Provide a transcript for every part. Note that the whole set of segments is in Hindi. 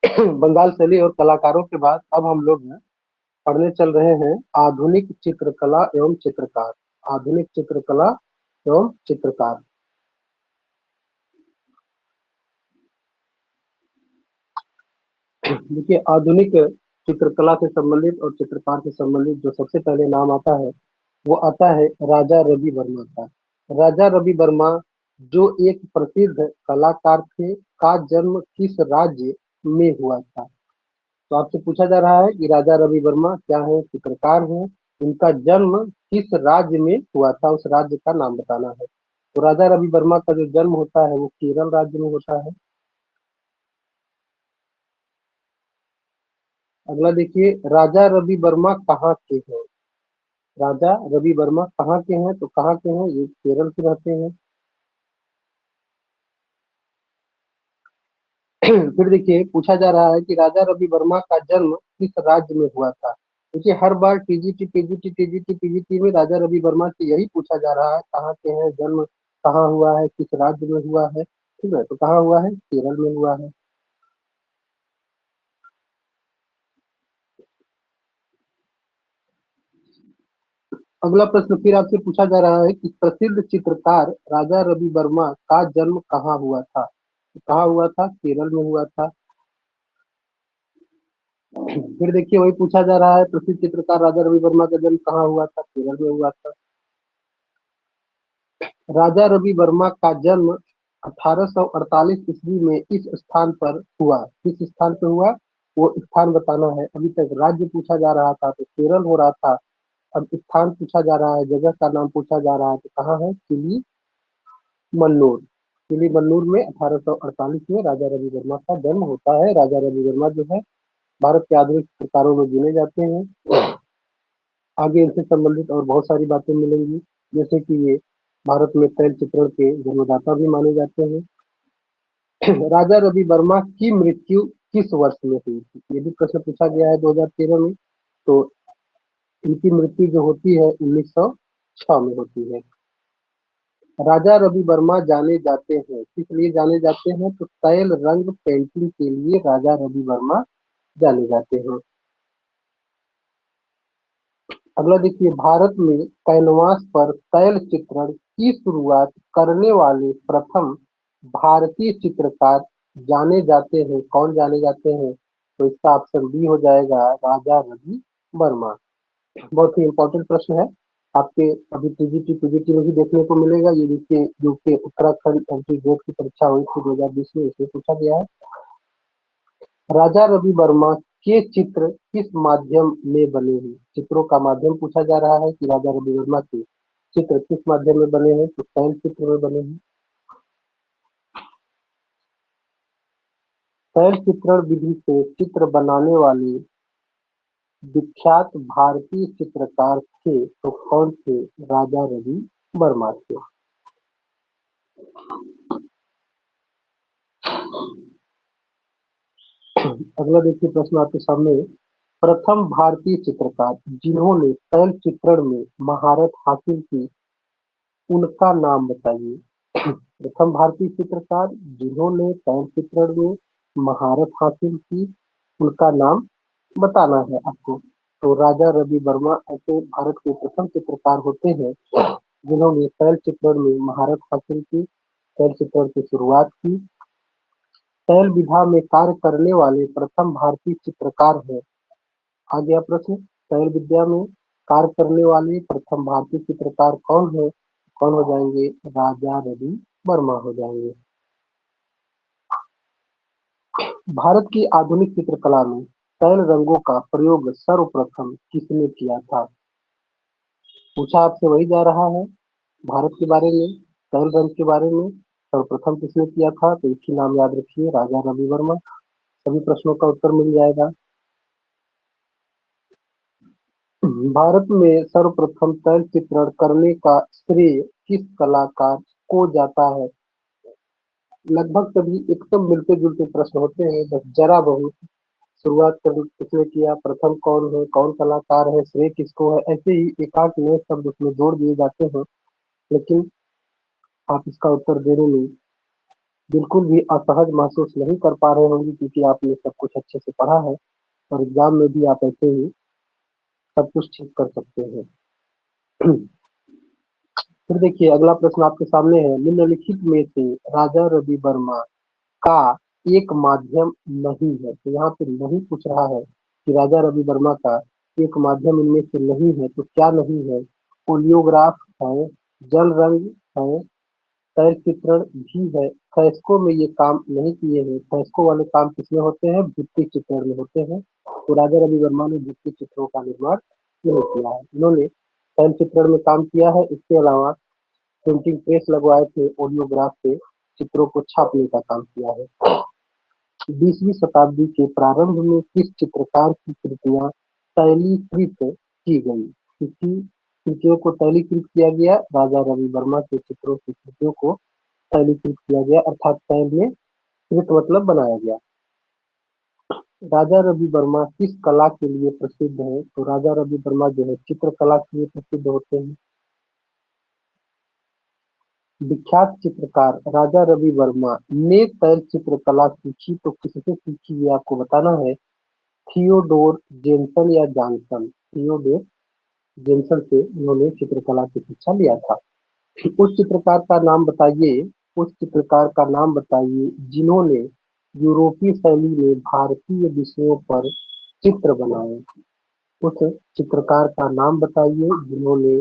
बंगाल शैली और कलाकारों के बाद अब हम लोग पढ़ने चल रहे हैं आधुनिक चित्रकला एवं चित्रकार। आधुनिक चित्रकला एवं चित्रकार। देखिए, आधुनिक चित्रकला से संबंधित और चित्रकार से संबंधित जो सबसे पहले नाम आता है वो आता है राजा रवि वर्मा का। राजा रवि वर्मा जो एक प्रसिद्ध कलाकार थे, का जन्म किस राज्य में हुआ था? तो आपसे पूछा जा रहा है कि राजा रवि वर्मा क्या है, चित्रकार हैं, उनका जन्म किस राज्य में हुआ था, उस राज्य का नाम बताना है। तो राजा रवि वर्मा का जो जन्म होता है वो केरल राज्य में होता है। अगला देखिए, राजा रवि वर्मा कहाँ के हैं? राजा रवि वर्मा कहाँ के हैं? तो कहाँ के हैं, ये केरल के रहते हैं। फिर देखिए, पूछा जा रहा है कि राजा रवि वर्मा का जन्म किस राज्य में हुआ था? देखिए, हर बार टीजीटी पीजीटी टीजीटी पीजीटी में राजा रवि वर्मा से यही पूछा जा रहा है, कहाँ के हैं, जन्म कहाँ हुआ है, किस राज्य में हुआ है। ठीक है, तो कहाँ हुआ है? केरल में हुआ है। अगला प्रश्न फिर आपसे पूछा जा रहा है कि प्रसिद्ध चित्रकार राजा रवि वर्मा का जन्म कहाँ हुआ था? तो कहाँ हुआ था? केरल में हुआ था। फिर देखिए, वही पूछा जा रहा है, प्रसिद्ध चित्रकार राजा रवि वर्मा का जन्म कहाँ हुआ था? केरल में हुआ था। राजा रवि वर्मा का जन्म 1848 ईस्वी में इस स्थान पर हुआ। किस स्थान पर हुआ, वो स्थान बताना है। अभी तक राज्य पूछा जा रहा था तो केरल हो रहा था, अब स्थान पूछा जा रहा है, जगह का नाम पूछा जा रहा है, तो कहाँ है? किली मन्नूर। किली मन्नूर में 1848 में राजा रवि वर्मा का जन्म होता है। राजा रवि वर्मा जो है भारत के आधुनिक चित्रकारों में गिने जाते हैं। आगे इनसे संबंधित और बहुत सारी बातें मिलेंगी, जैसे कि ये भारत में तैल चित्रण के जन्मदाता भी माने जाते हैं। राजा रवि वर्मा की मृत्यु किस वर्ष में हुई थी? ये भी प्रश्न पूछा गया है 2013 में। तो इनकी मृत्यु जो होती है 1906 में होती है। राजा रवि वर्मा जाने जाते हैं, किस लिए जाने जाते हैं? तो तैल रंग पेंटिंग के लिए राजा रवि वर्मा जाने जाते हैं। अगला देखिए, भारत में कैनवास पर तैल चित्रण की शुरुआत करने वाले प्रथम भारतीय चित्रकार जाने जाते हैं, कौन जाने जाते हैं? तो इसका ऑप्शन बी हो जाएगा, राजा रवि वर्मा। बहुत ही इंपॉर्टेंट प्रश्न है, आपके अभी टीजीटी पीजीटी में भी देखने को मिलेगा। ये देखिए, जो कि उत्तराखंड एमपी बोर्ड की परीक्षा हुई थी 2020 में, इसमें पूछा गया है। राजा रवि वर्मा के चित्र किस माध्यम में बने हैं? चित्रों का माध्यम पूछा जा रहा है कि राजा रवि वर्मा के चित्र किस माध्यम में बने हैं? तो तैल चित्र में बने हैं। तैल चित्रण विधि से चित्र बनाने वाले विख्यात भारतीय चित्रकार थे, तो कौन थे? राजा रवि वर्मा थे। अगला देखिए प्रश्न आपके सामने, प्रथम भारतीय चित्रकार जिन्होंने तैल चित्रण में महारत हासिल की, उनका नाम बताइए। प्रथम भारतीय चित्रकार जिन्होंने तैल चित्रण में महारत हासिल की, उनका नाम बताना है आपको। तो राजा रवि वर्मा ऐसे भारत के प्रथम चित्रकार होते हैं जिन्होंने तैल चित्रण में महारत हासिल की, तैल चित्रण की शुरुआत की। तैल विधा में कार्य करने वाले प्रथम भारतीय चित्रकार हैं। आ गया प्रश्न, तैल विद्या में कार्य करने वाले प्रथम भारतीय चित्रकार कौन है? कौन हो जाएंगे? राजा रवि वर्मा हो जाएंगे। भारत की आधुनिक चित्रकला में तैल रंगों का प्रयोग सर्वप्रथम किसने किया था? पूछा आपसे वही जा रहा है, भारत के बारे में, तैल रंग के बारे में सर्वप्रथम किसने किया था? तो इसकी नाम याद रखिए, राजा रवि वर्मा। सभी प्रश्नों का उत्तर मिल जाएगा। भारत में सर्वप्रथम तैल चित्रण करने का श्रेय किस कलाकार को जाता है? लगभग सभी एकदम मिलते जुलते प्रश्न होते हैं, बस जरा बहुत शुरुआत कर किसने किया, प्रथम कौन है, कौन कलाकार है, श्रेय किसको है, ऐसे ही एकाक नए शब्द उसमें जोड़ दिए जाते हैं। लेकिन आप इसका उत्तर देने में बिल्कुल भी असहज महसूस नहीं कर पा रहे होंगे क्योंकि आपने सब कुछ अच्छे से पढ़ा है और एग्जाम में भी आप ऐसे ही सब कुछ ठीक कर सकते हैं। फिर देखिए अगला प्रश्न आपके सामने है, निम्नलिखित में से राजा रवि वर्मा का एक माध्यम नहीं है। तो यहाँ पे नहीं पूछ रहा है कि राजा रवि वर्मा का एक माध्यम इनमें से नहीं है, तो क्या नहीं है? ओलियोग्राफ है, जल रंग है, तैल चित्रण भी है। फ्रेस्को में ये काम नहीं किए हैं। फ्रेस्को वाले काम किसमें होते हैं? भित्ति चित्रण में होते हैं। तो राजा रवि वर्मा ने भित्ति चित्रों का निर्माण नहीं किया है। इन्होंने तैल चित्रण में काम किया है। इसके अलावा प्रिंटिंग प्रेस लगवाए थे, ऑडियोग्राफ से चित्रों को छापने का काम किया है। 20वीं शताब्दी के प्रारंभ में किस चित्रकार की कृतियां तैलीकृत की गई? किसकी कृतियों को तैलीकृत किया गया? राजा रवि वर्मा के चित्रों की कृतियों को तैलीकृत किया गया, अर्थात तैल में कृत मतलब बनाया गया। राजा रवि वर्मा किस कला के लिए प्रसिद्ध है? तो राजा रवि वर्मा जो है चित्रकला के लिए प्रसिद्ध होते हैं। विख्यात चित्रकार राजा रवि वर्मा ने तैल चित्रकला सीखी तो किससे सीखी ये आपको बताना है। थियोडोर जेनसन या जॉनसन? थियोडोर जेनसन से उन्होंने चित्रकला की शिक्षा लिया था। उस चित्रकार का नाम बताइए, उस चित्रकार का नाम बताइए जिन्होंने यूरोपीय शैली में भारतीय विषयों पर चित्र बनाए। उस चित्रकार का नाम बताइए जिन्होंने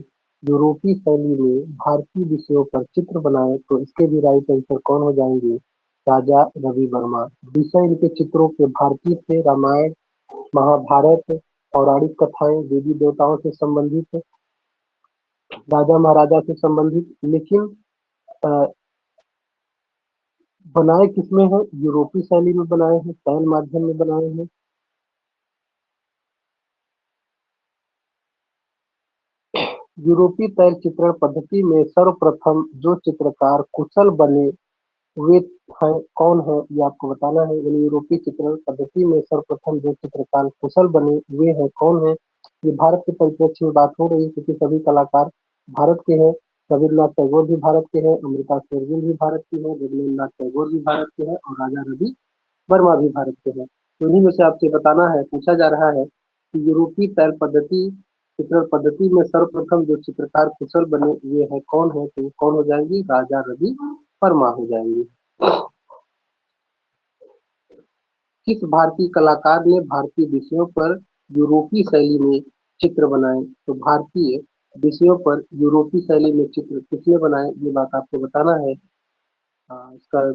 यूरोपीय शैली में भारतीय विषयों पर चित्र बनाए। तो इसके भी राइट आंसर कौन हो जाएंगे? राजा रवि वर्मा। विषय इनके चित्रों के भारतीय थे, रामायण, महाभारत, पौराणिक कथाएं, देवी देवताओं से संबंधित, राजा महाराजा से संबंधित, लेकिन अ, बनाए किसमें है? यूरोपीय शैली में बनाए हैं, तैल माध्यम में बनाए हैं। यूरोपीय तैल चित्रण पद्धति में सर्वप्रथम जो चित्रकार कुशल बने वे हैं कौन है? ये आपको बताना है। यानी यूरोपीय चित्रण पद्धति में सर्वप्रथम जो चित्रकार कुशल बने वे हैं कौन है? ये भारत के परिप्रेक्ष्य में बात हो रही है क्योंकि सभी कलाकार भारत के हैं। रविन्द्रनाथ टैगोर भी भारत के हैं, अमृता शेरगिल भी भारत की है, रविन्द्रनाथ टैगोर भी भारत के हैं और राजा रवि वर्मा भी भारत के हैं। तो इन्हीं में से आपसे बताना है, पूछा जा रहा है कि यूरोपीय तैल पद्धति चित्रण पद्धति में सर्वप्रथम जो चित्रकार कुशल बने ये है कौन है? तो कौन हो जाएंगे? राजा रवि वर्मा हो जाएंगे। किस भारतीय कलाकार ने भारतीय विषयों पर यूरोपीय शैली में चित्र बनाए? तो भारतीय विषयों पर यूरोपीय शैली में चित्र किसने बनाए ये बात आपको बताना है। इसका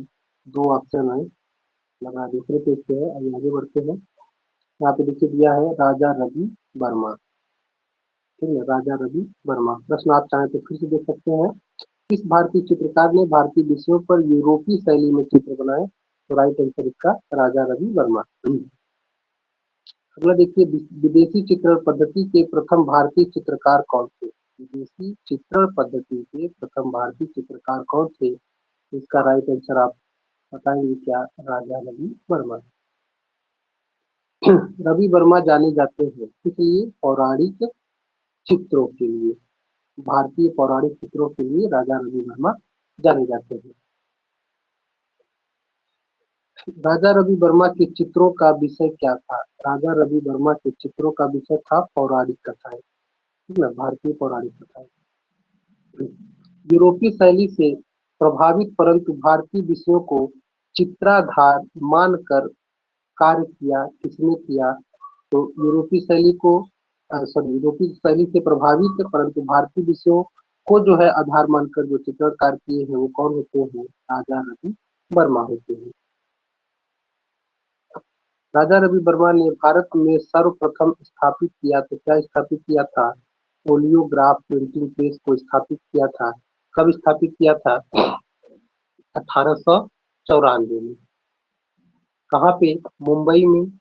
दो ऑप्शन है, लगा दूसरे पेज पे है। अभी आगे बढ़ते हैं। यहाँ पे देखिए दिया है राजा रवि वर्मा। ठीक है, राजा रवि वर्मा। प्रश्न आप चाहें तो फिर से देख सकते हैं। किस भारतीय चित्रकार ने भारतीय विषयों पर यूरोपीय शैली में चित्र बनाए? तो राइट आंसर इसका राजा रवि वर्मा। अगला देखिए, विदेशी चित्रण पद्धति के प्रथम भारतीय चित्रकार कौन थे? विदेशी चित्रण पद्धति के प्रथम भारतीय चित्रकार कौन थे? इसका राइट आंसर आप बताएंगे क्या? राजा रवि वर्मा। रवि वर्मा जाने जाते हैं किस लिए? पौराणिक चित्रों के लिए। भारतीय पौराणिक चित्रों के लिए राजा रवि वर्मा जाने जाते हैं। राजा रवि वर्मा के चित्रों का विषय क्या था? राजा रवि वर्मा के चित्रों का विषय था पौराणिक कथाएं। ठीक ना, भारतीय पौराणिक कथाएं। यूरोपीय शैली से प्रभावित परंतु भारतीय विषयों को चित्राधार मानकर कार्य किया किसने किया? तो यूरोपीय शैली को यूरोपीय शैली से प्रभावित परंतु भारतीय विषयों को जो है आधार मानकर जो चित्रकार किए हैं वो कौन होते हैं? राजा रवि वर्मा होते हैं। राजा रवि वर्मा ने भारत में सर्वप्रथम स्थापित किया तो क्या स्थापित किया था? ओलियोग्राफ प्रिंटिंग प्रेस को स्थापित किया था। कब स्थापित किया था? 1894 में। कहाँ पे? मुंबई में।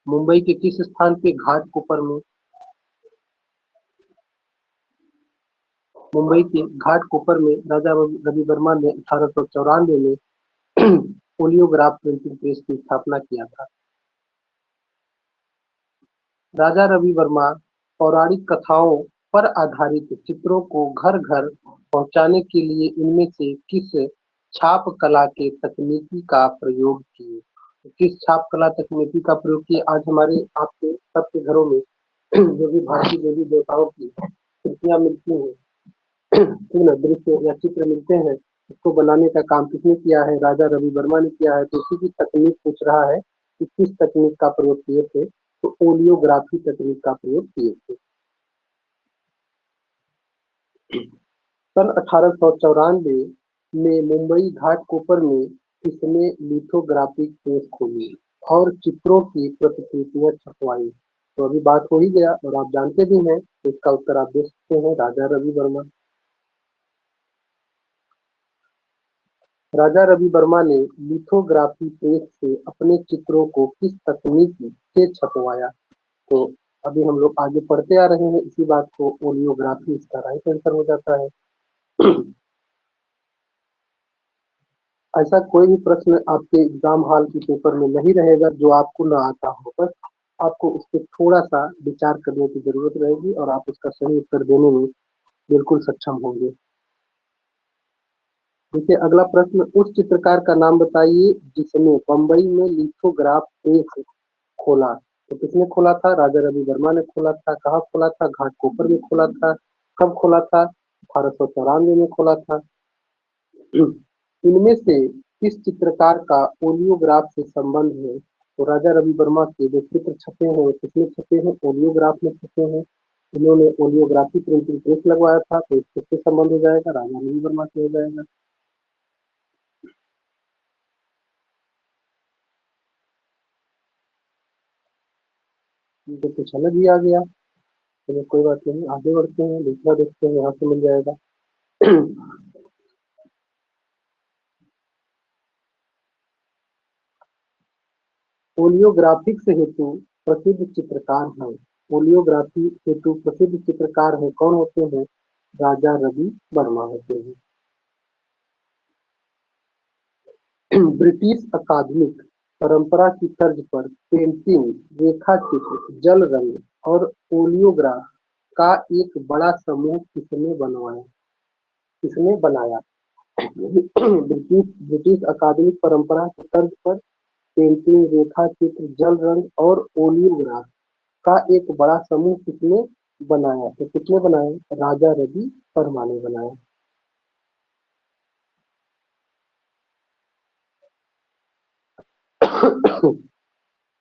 मुंबई के किस स्थान पे? घाटकोपर में। मुंबई के घाटकोपर में राजा रवि वर्मा ने 1894 में ओलियोग्राफ प्रिंटिंग प्रेस की स्थापना किया था। राजा रवि वर्मा पौराणिक कथाओं पर आधारित चित्रों को घर घर पहुंचाने के लिए इनमें से किस छाप कला के तकनीकी का प्रयोग किए? तो किस छाप कला तकनीकी का प्रयोग किए? आज हमारे आपके सबके घरों में जो भी भारतीय देवी देवताओं की कृतियां मिलती हैं, दृश्य या चित्र मिलते हैं, उसको बनाने का काम किसने किया है? राजा रवि वर्मा ने किया है। तो उसी की तकनीक पूछ रहा है कि किस तकनीक का प्रयोग किए थे? तो ओलियोग्राफी तकनीक का प्रयोग किए थे। सन 1894 में मुंबई घाटकोपर में किसने लिथोग्राफिक प्रेस खोली और चित्रों की प्रतिकृतियां छपवाई? तो अभी बात हो ही गया और आप जानते भी हैं, तो इसका उत्तर आप दे सकते हैं, राजा रवि वर्मा। राजा रवि वर्मा ने लिथोग्राफी प्रेस से अपने चित्रों को किस तकनीक से छपवाया? तो अभी हम लोग आगे पढ़ते आ रहे हैं इसी बात को, ओलियोग्राफी इसका राइट आंसर हो जाता है। ऐसा कोई भी प्रश्न आपके एग्जाम हॉल के पेपर में नहीं रहेगा जो आपको ना आता हो, बस आपको उस पर थोड़ा सा विचार करने की जरूरत रहेगी और आप उसका सही उत्तर देने में बिल्कुल सक्षम होंगे। देखिए अगला प्रश्न, उस चित्रकार का नाम बताइए जिसने बंबई में लिथोग्राफ प्रेस खोला? तो किसने खोला था? राजा रवि वर्मा ने खोला था। कहाँ खोला था? घाटकोपर में खोला था। कब खोला था? 1894 में खोला था। इनमें से किस चित्रकार का ओलियोग्राफ से संबंध है? तो राजा रवि वर्मा के जो चित्र छपे हैं वो किसमें छपे हैं? ओलियोग्राफ में छपे हैं। इन्होंने ओलियोग्राफी प्रिंटिंग प्रेस लगवाया था, तो इससे संबंध हो जाएगा, राजा रवि वर्मा से हो जाएगा। ये तो कुछ अलग ही आ गया। चलिए कोई बात नहीं, आगे बढ़ते हैं, दूसरा देखते हैं, यहाँ से मिल जाएगा। ओलियोग्राफिक्स हेतु प्रसिद्ध चित्रकार हैं। ओलियोग्राफी हेतु प्रसिद्ध चित्रकार हैं, कौन होते हैं? राजा रवि वर्मा होते हैं। ब्रिटिश अकादमिक परंपरा की तर्ज पर पेंटिंग, रेखाचित्र, जल रंग और ओलियोग्राफ का एक बड़ा समूह किसने बनवाया? किसने बनाया? ब्रिटिश अकादमिक परंपरा की तर्ज पर पेंटिंग, रेखाचित्र, जल रंग और ओलियोग्राफ का एक बड़ा समूह किसने बनाया? तो किसने बनाया? राजा रवि वर्मा ने बनाया।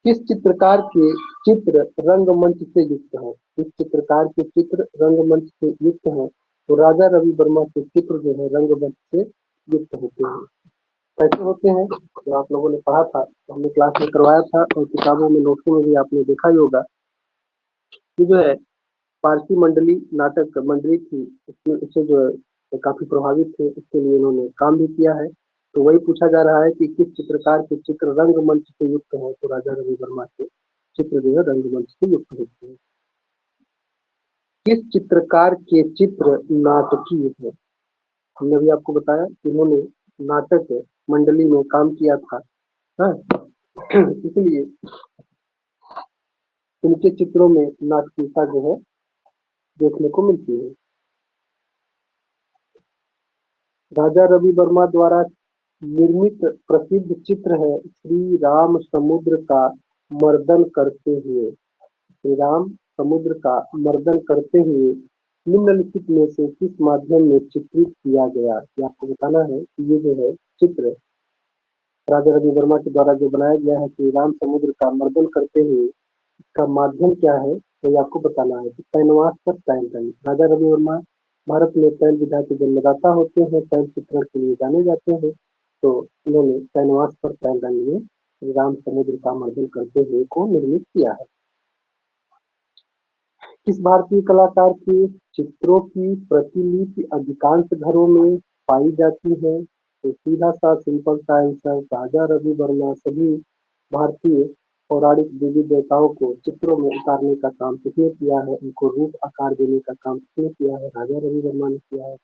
किस चित्रकार के चित्र रंगमंच से युक्त हैं? किस चित्रकार के चित्र रंगमंच से युक्त हैं? तो राजा रवि वर्मा के चित्र जो है रंगमंच से युक्त होते हैं। कैसे होते हैं? जो आप लोगों ने पढ़ा था, तो हमने क्लास में करवाया था और किताबों में नोट्सों में भी आपने देखा ही होगा कि जो है पारसी मंडली नाटक मंडली थी, उसमें उससे जो है काफी प्रभावित थे, उसके लिए उन्होंने काम भी किया है। तो वही पूछा जा रहा है कि किस चित्रकार के चित्र रंगमंच से युक्त है? तो राजा रवि वर्मा के चित्र जो है रंगमंच से युक्त होते हैं। किस चित्रकार के चित्र नाटकीय है? हमने अभी आपको बताया कि उन्होंने नाटक मंडली में काम किया था। हाँ? इसलिए उनके चित्रों में नाटकीयता जो है देखने को मिलती है। राजा रवि वर्मा द्वारा निर्मित प्रसिद्ध चित्र है श्री राम समुद्र का मर्दन करते हुए। श्री राम समुद्र का मर्दन करते हुए निम्नलिखित में से किस माध्यम में चित्रित किया गया? ये आपको बताना है कि ये जो है चित्र राजा रवि वर्मा के द्वारा जो बनाया गया है श्री राम समुद्र का मर्दन करते हुए, इसका माध्यम क्या है? तो ये आपको बताना है कि कैनवास पर पैन करना। राजा रवि वर्मा भारत में पैन विधा के जन्मदाता होते हैं, पैन चित्रण के लिए जाने जाते हैं। तो इन्होंने कैनवास पर पैन रंग में श्री राम समुद्र का मर्दन करते हुए को निर्मित किया है। किस भारतीय कलाकार के चित्रों की प्रतिलिपि अधिकांश घरों में पाई जाती है? तो सीधा सा सिंपल सा आंसर, राजा रवि वर्मा सभी भारतीय पौराणिक देवी देवताओं को चित्रों में उतारने का काम किसने किया है? उनको रूप आकार देने का काम किसने किया है? राजा रवि वर्मा ने किया है।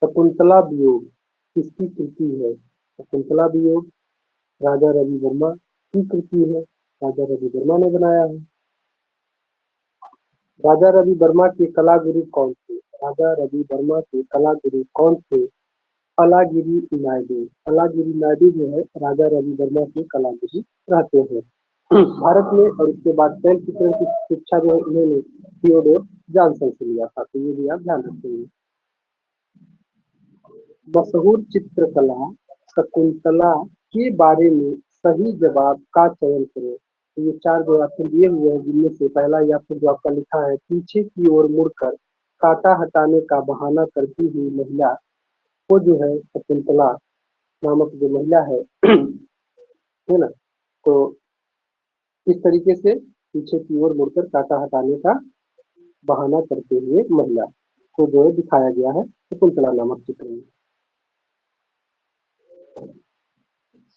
शकुंतला वियोग किसकी कृति है? शकुंतला वियोग राजा रवि वर्मा की कृति है, राजा रवि वर्मा ने बनाया है। राजा रवि वर्मा के कला गुरु कौन थे? राजा रवि वर्मा के कला गुरु कौन थे? अलागिरि नायडू। अलागिरि नायडू जो है राजा रवि वर्मा के कला गुरु रहते हैं। भारत में और उसके बाद चलचित्र की शिक्षा जो है इन्होंने थियोडोर जॉनसन से लिया था, तो ये भी आप ध्यान रखेंगे। मशहूर चित्रकला शकुंतला के बारे में सही जवाब का चयन करें। तो ये चार जो ऑप्शन दिए हुए हैं, जिनमें से पहला ये ऑप्शन जो आपका लिखा है, पीछे की ओर मुड़कर कांटा हटाने का बहाना करती हुई महिला, वो जो है शकुंतला नामक जो महिला है ना। तो इस तरीके से पीछे की ओर मुड़कर कांटा हटाने का बहाना करते हुए महिला को जो है दिखाया गया है शकुंतला नामक चित्र में।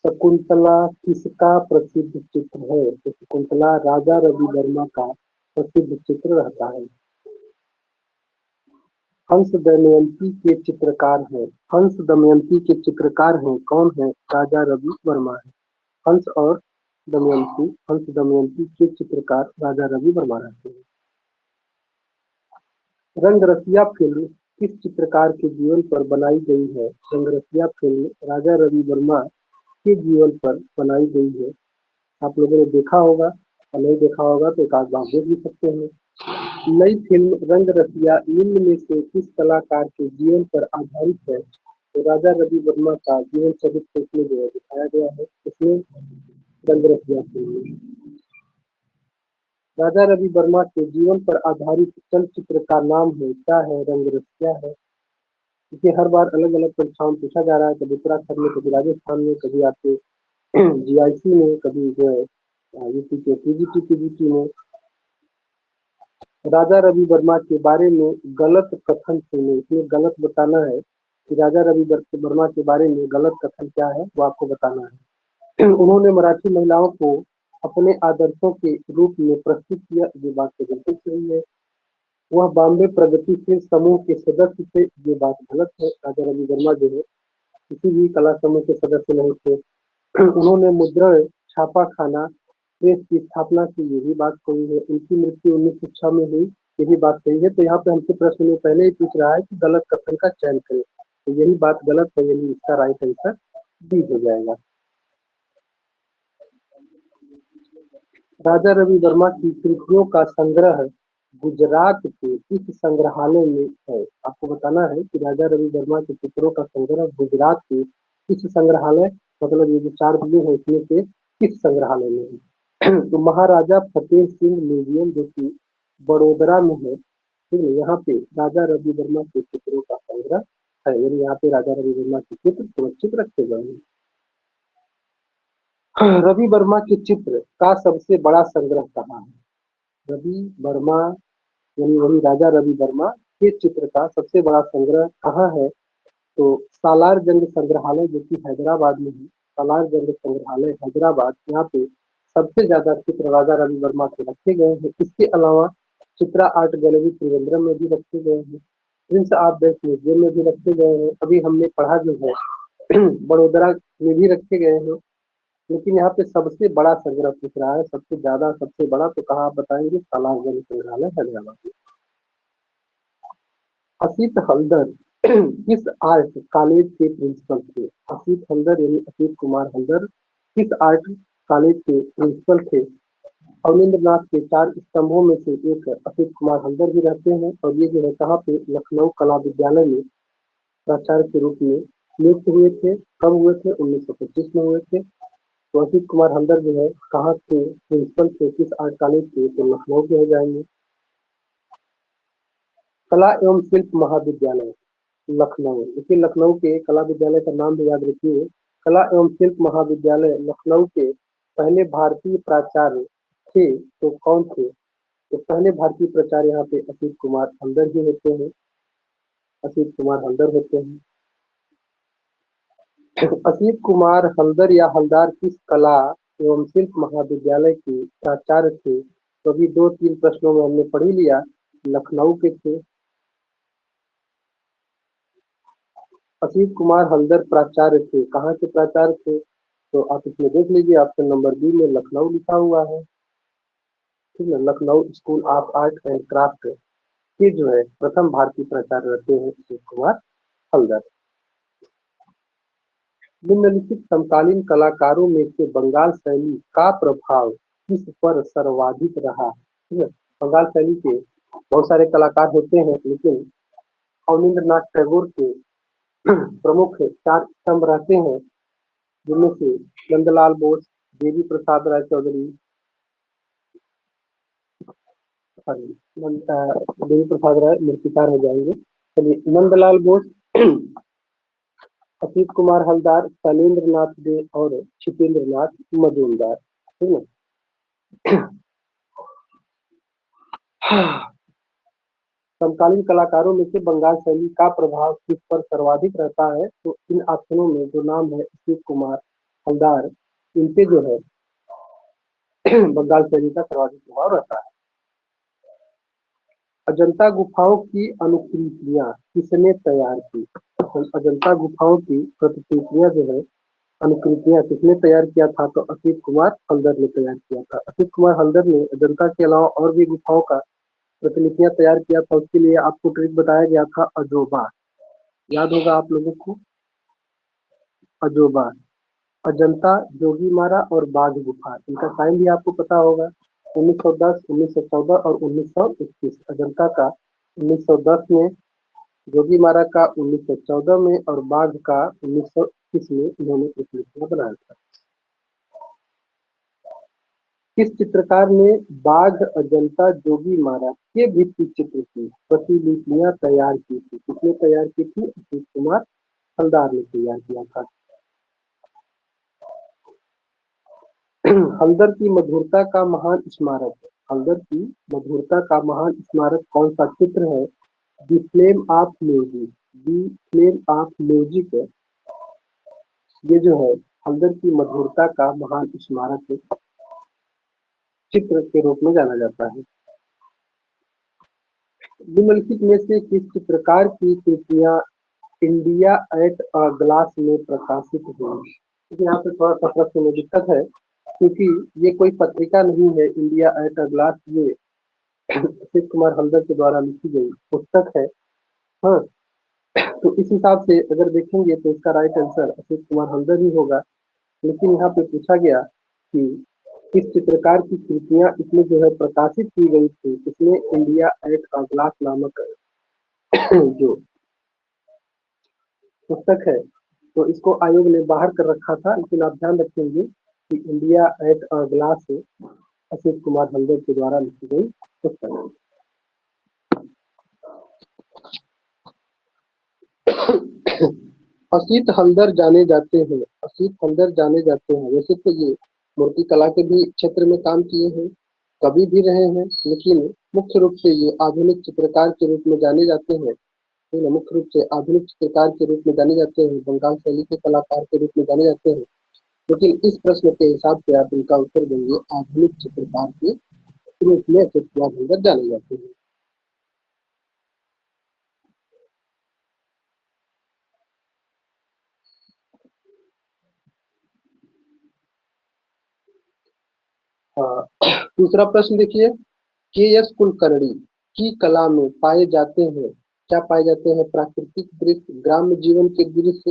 शकुंतला किसका प्रसिद्ध चित्र है? तो शकुंतला राजा रवि वर्मा का प्रसिद्ध चित्र रहता है। हंस दमयंती के चित्रकार हैं। हंस दमयंती के चित्रकार हैं कौन है? राजा रवि वर्मा है। हंस और दमयंती, हंस दमयंती के चित्रकार राजा रवि वर्मा रहते हैं। रंगरसिया फिल्म किस चित्रकार के जीवन पर बनाई गई है? रंगरसिया फिल्म राजा रवि वर्मा के जीवन पर बनाई गई है। आप लोगों ने देखा होगा और नहीं देखा होगा तो एक आध बार देख भी सकते हैं। नई फिल्म रंगरसिया निम्न में से किस कलाकार के जीवन पर आधारित है? तो राजा रवि वर्मा का जीवन चरित्र इसमें जो है दिखाया गया है। इसमें रंगरसिया फिल्म राजा रवि वर्मा के जीवन पर आधारित चलचित्र का नाम है क्या है? रंगरसिया है। इसे हर बार अलग अलग परीक्षाओं में पूछा जा रहा है, कभी उत्तराखंड में, कभी राजस्थान में, कभी आपके जीआईसी में, कभी जो है यूपी के पीजीटी पीजीटी में। राजा रवि वर्मा के बारे में गलत कथन सुने। इसमें गलत बताना है कि राजा रवि वर्मा के बारे में गलत कथन क्या है, वो आपको बताना है। उन्होंने मराठी महिलाओं को अपने आदर्शों के रूप में प्रस्तुत किया, ये बात तो बिल्कुल सही है। वह बॉम्बे प्रगतिशील समूह के सदस्य थे, ये बात गलत है। राजा रवि वर्मा जो है किसी भी कला समूह के सदस्य नहीं थे। उन्होंने मुद्रण छापाखाना प्रेस की स्थापना की, ये भी बात सही है। उनकी मृत्यु 1906 में हुई, ये भी बात सही है। तो यहाँ पे हमसे प्रश्न में पहले ही पूछ रहा है कि गलत कथन का चयन करें, तो यही बात गलत है, यानी इसका राइट आंसर डी हो जाएगा। राजा रवि वर्मा की कृतियों का संग्रह गुजरात के इस संग्रहालय में है। आपको बताना है कि राजा रवि वर्मा के चित्रों का संग्रह गुजरात के इस संग्रहालय, मतलब ये जो चार जिले हैं इसमें से किस संग्रहालय में है? तो महाराजा फतेह सिंह म्यूजियम जो कि बड़ोदरा में है, ठीक है। यहाँ पे राजा रवि वर्मा के चित्रों का संग्रह है, यानी यहाँ पे राजा रवि वर्मा के चित्र सुरक्षित रखे गए हैं। रवि वर्मा के चित्र का सबसे बड़ा संग्रह कहाँ है? रवि वर्मा यानी वही राजा रवि वर्मा के चित्र का सबसे बड़ा संग्रह कहाँ है? तो सालार जंग संग्रहालय जो कि हैदराबाद में है। सालार जंग संग्रहालय हैदराबाद, यहाँ पे सबसे ज्यादा चित्र राजा रवि वर्मा के रखे गए हैं। इसके अलावा चित्रा आर्ट गैलरी त्रिवेंद्रम में भी रखे गए हैं, प्रिंस ऑफ वेल्स म्यूजियम में भी रखे गए हैं। अभी हमने पढ़ा जो है बड़ोदरा में भी रखे गए हैं। लेकिन यहाँ पे सबसे बड़ा संग्रह पूछ रहा है, सबसे ज्यादा सबसे बड़ा, तो कहाँ आप बताएंगे? सालार जंग संग्रहालय हैदराबाद में। असित हल्दर किस आर्ट कॉलेज के प्रिंसिपल थे? असित हल्दर यानी असित कुमार हल्दर किस आर्ट कॉलेज के प्रिंसिपल थे? अवनींद्रनाथ के चार स्तंभों में से एक असित कुमार हल्दर भी रहते हैं, और ये जो है कहाँ पे? लखनऊ कला विद्यालय में प्राचार्य के रूप में नियुक्त हुए थे। कब हुए थे? 1925 में हुए थे। तो असित कुमार हल्दर जो है कहाँ के प्रिंसिपल थे, किस आर्ट कॉलेज के? तो लखनऊ के हो जाएंगे। कला एवं शिल्प महाविद्यालय लखनऊ, इसी लखनऊ के कला विद्यालय का नाम भी याद रखिए। कला एवं शिल्प महाविद्यालय लखनऊ के पहले भारतीय प्राचार्य थे, तो कौन थे? तो पहले भारतीय प्राचार्य यहाँ पे असित कुमार हल्दर ही होते हैं, असित कुमार हल्दर होते हैं। असित कुमार हल्दर या हलदार किस कला एवं शिल्प महाविद्यालय के प्राचार्य थे? तो अभी दो तीन प्रश्नों में हमने पढ़ ही लिया, लखनऊ के थे। असित कुमार हल्दर प्राचार्य थे, कहाँ के प्राचार्य थे? तो आप इसमें देख लीजिए, ऑप्शन नंबर बी में लखनऊ लिखा हुआ है, ठीक है। Lucknow school of art and craft ये जो है प्रथम भारतीय प्राचार्य रहते हैं अशोक कुमार हल्दर। निम्नलिखित समकालीन कलाकारों में से बंगाल शैली का प्रभाव किस पर सर्वाधिक रहा? ठीक है, बंगाल शैली के बहुत सारे कलाकार होते हैं, लेकिन अवनींद्रनाथ टैगोर के प्रमुख चार स्तंभ रहते हैं, जिनमें से नंदलाल बोस, देवी प्रसाद राय चौधरी, देवी प्रसाद राय मूर्तिकार हो जाएंगे। चलिए, नंदलाल बोस, असित कुमार हलदार, शैलेंद्र नाथ डे और छितेंद्र नाथ मजूमदार। ठीक है। समकालीन कलाकारों में से बंगाल शैली का प्रभाव किस पर सर्वाधिक रहता है? तो इन ऑप्शनों में जो नाम है असित कुमार हलदार, इनपे जो है बंगाल शैली का सर्वाधिक प्रभाव रहता है। अजंता गुफाओं की अनुकृतियां किसने तैयार की? अजंता गुफाओं की प्रतिकृतियां जो है, अनुकृतियां किसने तैयार किया था? तो असित कुमार हल्दर ने तैयार किया था। असित कुमार हल्दर ने अजंता के अलावा और भी गुफाओं का प्रतिलिपियां तैयार किया था। उसके लिए आपको ट्रिक बताया गया था अजोबा, याद होगा आप लोगों को। अजोबा, अजंता, जोगीमारा और बाघ गुफा, इनका टाइम भी आपको पता होगा, 1910, 1914 और 1921। अजंता का 1910 में, जोगीमारा का 1914 में और बाघ का 1921 में इन्होंने प्रतिलिपियां बनाया था। किस चित्रकार ने बाघ, अजंता, जोगीमारा के भित्ति चित्र की प्रतिलिपियां तैयार की थी? किसने तैयार की थी? असित कुमार हलदार ने तैयार किया था। हल्दर की मधुरता का महान स्मारक, हल्दर की मधुरता का महान स्मारक कौन सा चित्र है? The flame of music, the flame of music, ये जो है हल्दर की मधुरता का महान स्मारक चित्र के रूप में जाना जाता है। निम्नलिखित में से किस चित्रकार की कृतियां इंडिया एट अ ग्लास में प्रकाशित हुई? यहाँ पे थोड़ा सा प्रश्न में दिक्कत है, क्योंकि ये कोई पत्रिका नहीं है। इंडिया एट अ ग्लास ये असित कुमार हल्दर के द्वारा लिखी गई पुस्तक है। हाँ, तो इस हिसाब से अगर देखेंगे तो इसका राइट आंसर असित कुमार हल्दर ही होगा। लेकिन यहाँ पे पूछा गया कि किस चित्रकार की कृतियां इसमें जो है प्रकाशित की गई थी, इसमें इंडिया एट अ ग्लास नामक जो पुस्तक है, तो इसको आयोग ने बाहर कर रखा था। लेकिन आप ध्यान रखेंगे कि India at a glass Asit Kumar Haldar के द्वारा लिखी गई पुस्तक। असित हल्दर जाने जाते हैं, असित हल्दर जाने जाते हैं, वैसे तो ये मूर्ति कला के भी क्षेत्र में काम किए हैं, कवि भी रहे हैं, लेकिन मुख्य रूप से ये आधुनिक चित्रकार के रूप में जाने जाते हैं। मुख्य रूप से आधुनिक चित्रकार के रूप में जाने जाते हैं, बंगाल शैली के कलाकार के रूप में जाने जाते हैं। लेकिन इस प्रश्न के हिसाब से आप इनका उत्तर देंगे आधुनिक चित्रकार के रूप में असित कुमार हल्दर जाने जाते हैं। हाँ, दूसरा प्रश्न देखिए, के एस कुलकर्णी की कला में पाए जाते हैं, क्या पाए जाते हैं? प्राकृतिक दृश्य, ग्राम्य जीवन के दृश्य,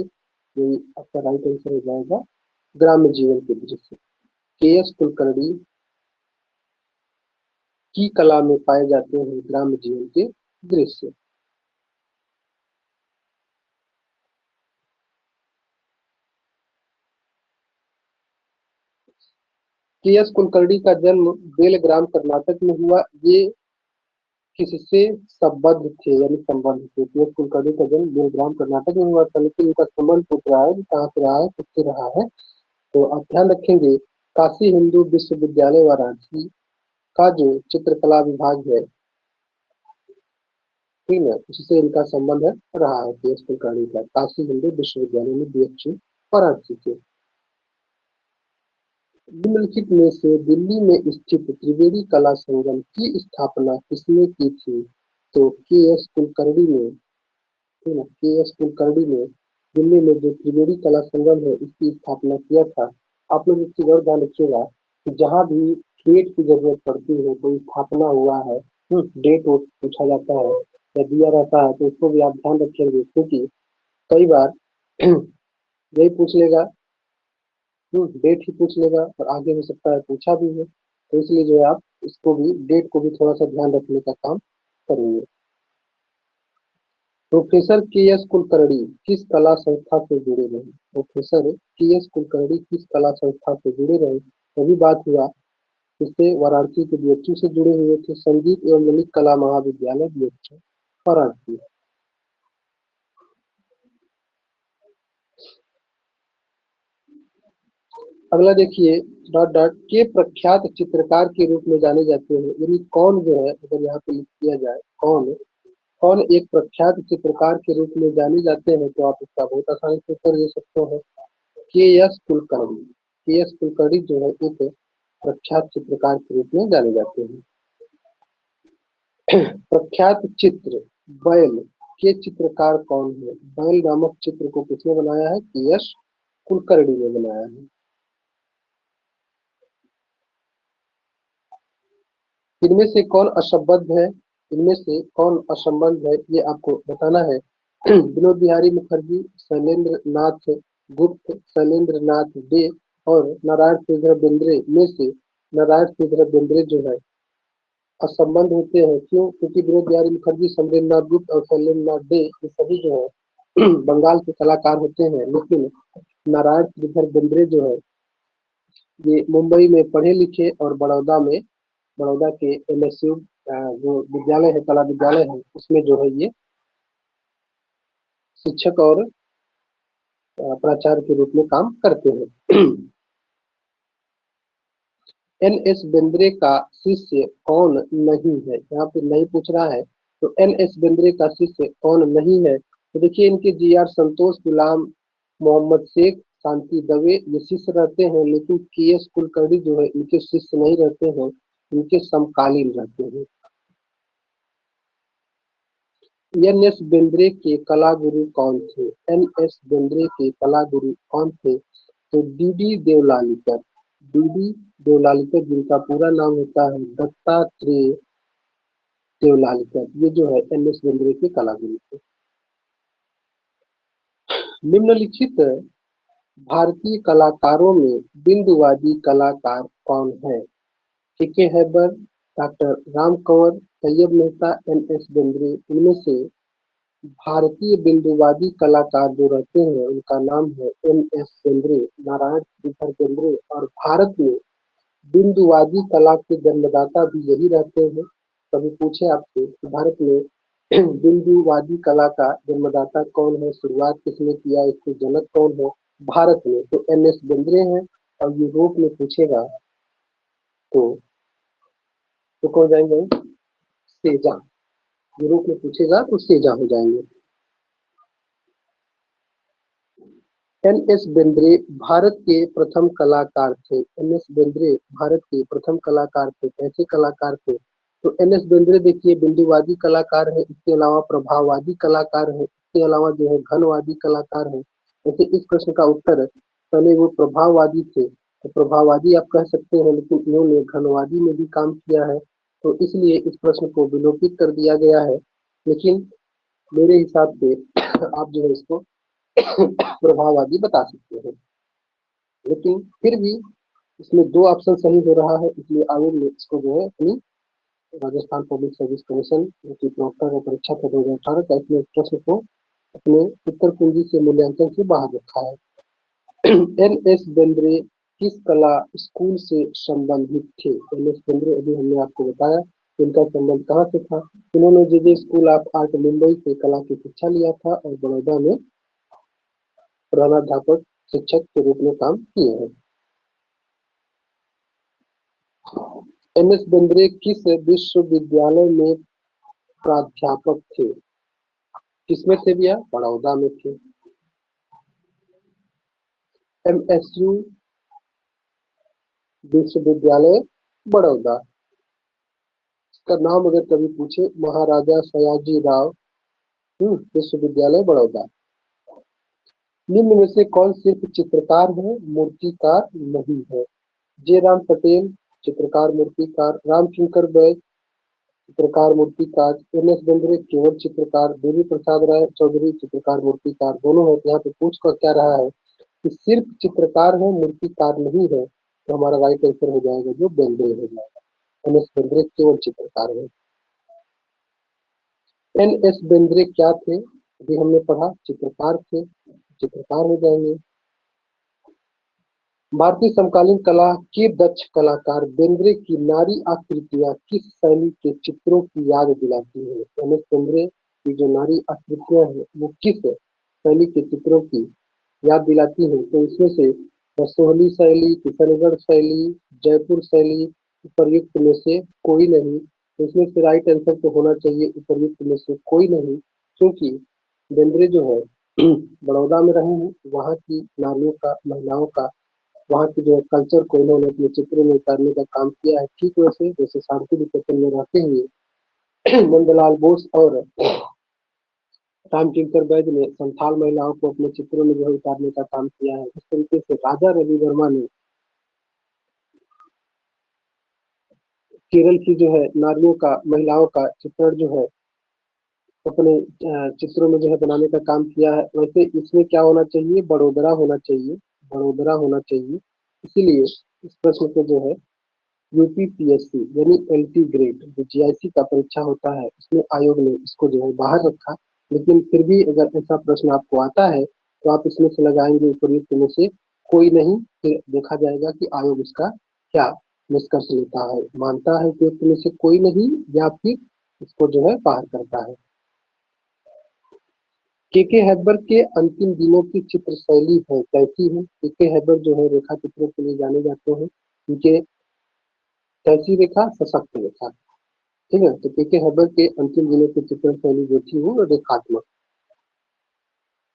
ये आपका राइट आंसर हो जाएगा, ग्राम्य जीवन के दृश्य। के एस कुलकर्णी की कला में पाए जाते हैं ग्राम्य जीवन के दृश्य। के एस कुलकर्णी का जन्म बेलग्राम कर्नाटक में हुआ। ये किससे संबद्ध थे, यानी संबंध थे? के एस कुलकर्णी का जन्म बेलग्राम कर्नाटक में हुआ था, लेकिन इनका संबंध पूछ रहा है कि कहाँ से रहा है, किससे रहा है। तो आप ध्यान रखेंगे, काशी हिंदू विश्वविद्यालय वाराणसी का जो चित्रकला विभाग है, ठीक है, उससे इनका संबंध है रहा है। के एस कुलकर्णी का काशी हिंदू विश्वविद्यालय में बीएससी वाराणसी से। निम्नलिखित में से दिल्ली में स्थित त्रिवेणी कला संगम की स्थापना किसने की थी? तो के एस कुलकर्णी ने, ठीक है, के एस कुलकर्णी ने दिल्ली में जो त्रिवेणी कला संगम है इसकी स्थापना किया था। आप लोग इसकी और ध्यान रखिएगा कि जहाँ भी खेत की जरूरत पड़ती है, कोई स्थापना हुआ है, डेट वो पूछा जाता है या दिया रहता है तो उसको भी आप ध्यान रखेंगे, क्योंकि कई बार यही पूछ लेगा, डेट ही पूछ लेगा और आगे हो सकता है पूछा भी है, तो इसलिए जो है आप इसको भी, डेट को भी थोड़ा सा ध्यान रखने का काम करेंगे। प्रोफेसर के एस कुलकर्णी किस कला संस्था से जुड़े रहे? प्रोफेसर के एस कुलकर्णी किस कला संस्था से जुड़े रहे? तभी बात हुआ, इससे वाराणसी के बीएचयू से जुड़े हुए थे, संगीत एवं ललित कला महाविद्यालय बीएचयू वाराणसी। अगला देखिए, डॉट डॉट के प्रख्यात चित्रकार के रूप में जाने जाते हैं, यानी कौन जो है, अगर यहाँ पे लिख दिया जाए कौन, कौन एक प्रख्यात चित्रकार के रूप में जाने जाते हैं, तो आप इसका बहुत आसानी से उत्तर दे सकते हैं, के एस कुलकर्णी। के एस कुलकर्णी जो है एक प्रख्यात चित्रकार के रूप में जाने जाते हैं। प्रख्यात चित्र बैल के चित्रकार कौन है? बैल नामक चित्र को किसने बनाया है? के एस कुलकर्णी ने बनाया है। इनमें से कौन असंबद्ध है? इनमें से कौन असंबद्ध है ये आपको बताना है। विनोद बिहारी मुखर्जी, शैलेंद्र नाथ गुप्त, शैलेंद्र नाथ डे और नारायण श्रीधर बेंद्रे में से नारायण श्रीधर बेंद्रे जो है असंबद्ध होते हैं। क्यों? क्योंकि विनोद बिहारी मुखर्जी, शैलेंद्र नाथ गुप्त और शैलेंद्र नाथ डे ये सभी जो है बंगाल के कलाकार होते हैं, लेकिन नारायण श्रीधर बेंद्रे जो है ये मुंबई में पढ़े लिखे और बड़ौदा में, बड़ौदा के एमएसयू जो विद्यालय है, कला विद्यालय है, उसमें जो है ये शिक्षक और प्राचार्य के रूप में काम करते हैं। एन एस बेंद्रे का शिष्य कौन नहीं है? यहाँ पे नहीं पूछ रहा है, तो एन एस बेंद्रे का शिष्य कौन नहीं है? तो देखिए, इनके जी आर संतोष, गुलाम मोहम्मद शेख, शांति दवे ये शिष्य रहते हैं, लेकिन के एस कुलकर्णी जो है इनके शिष्य नहीं रहते हैं, इनके समकालीन रहते हैं। एन एस बेंद्रे के कला गुरु कौन थे? एन एस बेंद्रे के कला गुरु कौन थे? तो डीडी देवलालीकर। डीडी देवलालीकर, जिनका पूरा नाम होता है दत्तात्रेय देवलालीकर, ये जो है एन एस बेंद्रे के कला गुरु थे। निम्नलिखित भारतीय कलाकारों में बिंदुवादी कलाकार कौन है? के हैबर, doctor Ram Kanwar, Tayeb Mehta, N S Bendre. इनमें से भारतीय बिंदुवादी कलाकार जो रहते हैं उनका नाम है एम एस बेंद्रे, नारायण श्रीधर बेंद्रे। और भारत में बिंदुवादी कला के जन्मदाता भी यही रहते हैं। कभी पूछे आपसे कि भारत में बिंदुवादी कला का जन्मदाता कौन है, शुरुआत किसने किया, इसके जनक कौन है भारत में, तो एन एस बेंद्रे हैं। और यूरोप में पूछेगा तो कौन जाएंगे? सेजा। यूरोप में पूछेगा तो सेजा हो जाएंगे। एन एस बेंद्रे भारत के प्रथम कलाकार थे। एन एस बेंद्रे भारत के प्रथम कलाकार थे। कैसे कलाकार थे? तो एन एस बेंद्रे देखिए बिंदुवादी कलाकार है, इसके अलावा प्रभाववादी कलाकार है, इसके अलावा जो है घनवादी कलाकार है। जैसे इस प्रश्न का उत्तर, पहले वो प्रभाववादी थे, तो प्रभाववादी आप कह सकते हैं, लेकिन इन्होंने घनवादी में भी काम किया है, तो इसलिए इस प्रश्न को विलोपित कर दिया गया है। लेकिन मेरे हिसाब से आप जो है इसको प्रभाववादी बता सकते हैं, लेकिन फिर भी इसमें दो ऑप्शन सही हो रहा है, इसलिए आयोग ने इसको जो है अपनी राजस्थान पब्लिक सर्विस कमीशन की प्रवक्ता का परीक्षा था 2018 का, इसमें प्रश्न को अपने उत्तर कुंजी से मूल्यांकन से बाहर रखा है। एन एस बेंद्रे किस कला स्कूल से संबंधित थे? एन एस बेंद्रे, अभी हमने आपको बताया इनका संबंध कहाँ से था। इन्होंने जे जे स्कूल ऑफ आर्ट मुंबई से कला की शिक्षा लिया था और बड़ौदा में प्रधानाध्यापक शिक्षक के रूप में काम किए हैं। एन एस बेंद्रे किस विश्वविद्यालय में प्राध्यापक थे? किसमें थे भैया? बड़ौदा में थे। एमएसयू विश्वविद्यालय बड़ौदा। इसका नाम अगर कभी पूछे, महाराजा सयाजी राव विश्वविद्यालय बड़ौदा। निम्न में से कौन सिर्फ चित्रकार है, मूर्तिकार नहीं है? जे राम पटेल चित्रकार मूर्तिकार, रामकिंकर बैज चित्रकार मूर्तिकार, एन एस बेंद्रे केवल चित्रकार, देवी प्रसाद राय चौधरी चित्रकार मूर्तिकार, दोनों है। यहाँ पे पूछ कर क्या रहा है कि सिर्फ चित्रकार है मूर्तिकार नहीं है, तो हमारा राइट आंसर हो जाएगा जो बेंद्रे हो जाएगा। एन एस बेंद्रे केवल चित्रकार है। एन एस बेंद्रे क्या थे, अभी हमने पढ़ा चित्रकार थे, चित्रकार हो जाएंगे। भारतीय समकालीन कला के दक्ष कलाकार बेंद्रे की नारी आकृतियां किस शैली के चित्रों की याद दिलाती है। एन एस बेंद्रे की जो नारी आकृतियां हैं वो किस शैली के चित्रों की याद दिलाती है, तो इसमें से रसोली शैली, किशनगढ़ शैली, जयपुर शैली, उपर्युक्त में से कोई नहीं। तो इसमें से राइट आंसर तो होना चाहिए उपर्युक्त में से कोई नहीं, क्योंकि बेंद्रे जो है बड़ौदा में रहे हैं, वहाँ की नारियों का, महिलाओं का, वहाँ की जो है कल्चर को इन्होंने अपने चित्रों में उतारने का काम किया है। ठीक वैसे जैसे शांति निकेतन में रहते हुए नंदलाल बोस और रामकिंकर बैद ने संथाल महिलाओं को अपने चित्रों में जो है उतारने का काम किया है। इस तरीके से राजा रवि वर्मा ने केरल की जो है नारियों का, महिलाओं का चित्रण जो है अपने चित्रों में जो है बनाने का काम किया है। वैसे इसमें क्या होना चाहिए, बड़ोदरा होना चाहिए, बड़ोदरा होना चाहिए। इसीलिए इस प्रश्न को जो है यूपीपीएससी यानी एलटी ग्रेड जो जीआईसी का परीक्षा होता है उसमें आयोग ने इसको जो है बाहर रखा। लेकिन फिर भी अगर ऐसा प्रश्न आपको आता है तो आप इसमें से लगाएंगे उपयुक्त में से कोई नहीं, फिर देखा जाएगा कि आयोग इसका क्या निष्कर्ष लेता है, मानता है कि उपयुक्त में से कोई नहीं या फिर इसको जो है बाहर करता है। के हैबर के अंतिम दिनों की चित्र शैली है कैसी है। के हैबर जो है रेखा चित्रों के लिए जाने जाते हैं, उनके कैसी रेखा, सशक्त रेखा। ठीक है, तो के हैबर के अंतिम दिनों की चित्रण शैली जो थी वो रेखात्मक।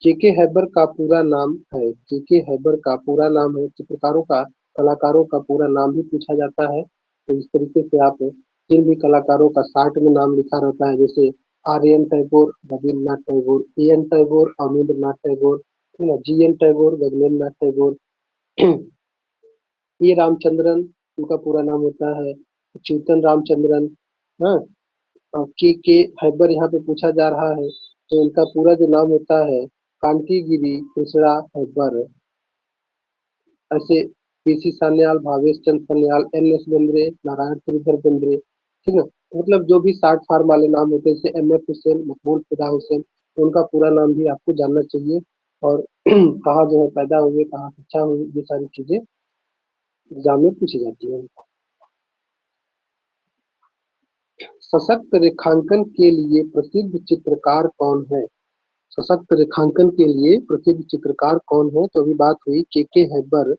के हैबर का पूरा नाम है, के हैबर का पूरा नाम है, चित्रकारों का, कलाकारों का पूरा नाम भी पूछा जाता है। तो इस तरीके से आप जिन भी कलाकारों का शार्ट में नाम लिखा रहता है, जैसे Aryan Tagore, Rabindranath Tagore, A N Tagore, Abanindranath Tagore, G N Tagore, Gaganendra Nath Tagore, ए रामचंद्रन उनका पूरा नाम होता है, चेतन रामचंद्रन। हाँ, के हैबर यहाँ पे पूछा जा रहा है, तो इनका पूरा जो नाम होता है कांटीगिरी कृष्णा हैबर। ऐसे पीसी सान्याल, भावेश चंद सान्याल, एन एस बेंद्रे, नारायण श्रीधर बेंद्रे। ठीक है, मतलब जो भी शार्ट फॉर्म वाले नाम होते हैं जैसे एम एफ हुसैन, मकबूल फिदा हुसैन, तो उनका पूरा नाम भी आपको जानना चाहिए। और कहाँ जो है पैदा हुए, कहाँ शिक्षा हुई, ये सारी चीजें एग्जाम में पूछी जाती है। सशक्त रेखांकन के लिए प्रसिद्ध चित्रकार कौन है। सशक्त रेखांकन के लिए प्रसिद्ध चित्रकार कौन है, तो अभी बात हुई के हैबर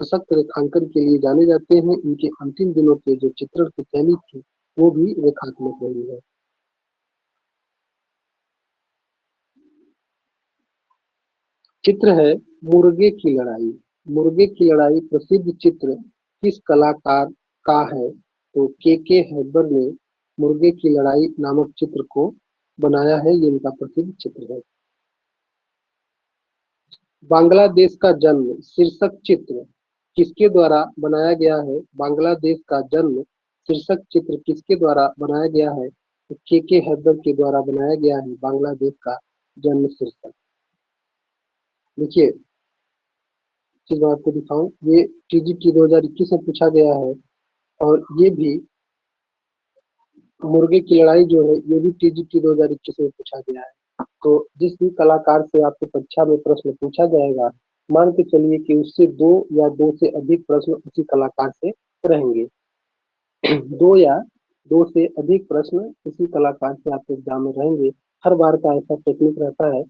सशक्त रेखांकन के लिए जाने जाते हैं। इनके अंतिम दिनों के जो चित्रण की शैली थी वो भी रेखात्मक रही है। चित्र है मुर्गे की लड़ाई। मुर्गे की लड़ाई प्रसिद्ध चित्र किस कलाकार का है, तो के हैबर ने मुर्गे की लड़ाई नामक चित्र को बनाया है, ये इनका प्रसिद्ध चित्र है। बांग्लादेश का जन्म शीर्षक चित्र किसके द्वारा बनाया गया है। बांग्लादेश का जन्म शीर्षक चित्र किसके द्वारा बनाया गया है, तो के हैदर के द्वारा बनाया गया है बांग्लादेश का जन्म शीर्षक। देखिए चीज मैं आपको दिखाऊं, ये टीजीटी 2021 में पूछा गया है, और ये भी मुर्गे की लड़ाई जो है ये भी टीजीटी 2021 में पूछा गया है। तो जिस भी कलाकार से आपको परीक्षा में प्रश्न पूछा जाएगा, मान के चलिए कि उससे दो या दो से अधिक प्रश्न उसी कलाकार से रहेंगे। दो या दो से अधिक प्रश्न उसी कलाकार से आपके एग्जाम में रहेंगे। हर बार का ऐसा टेक्निक रहता है।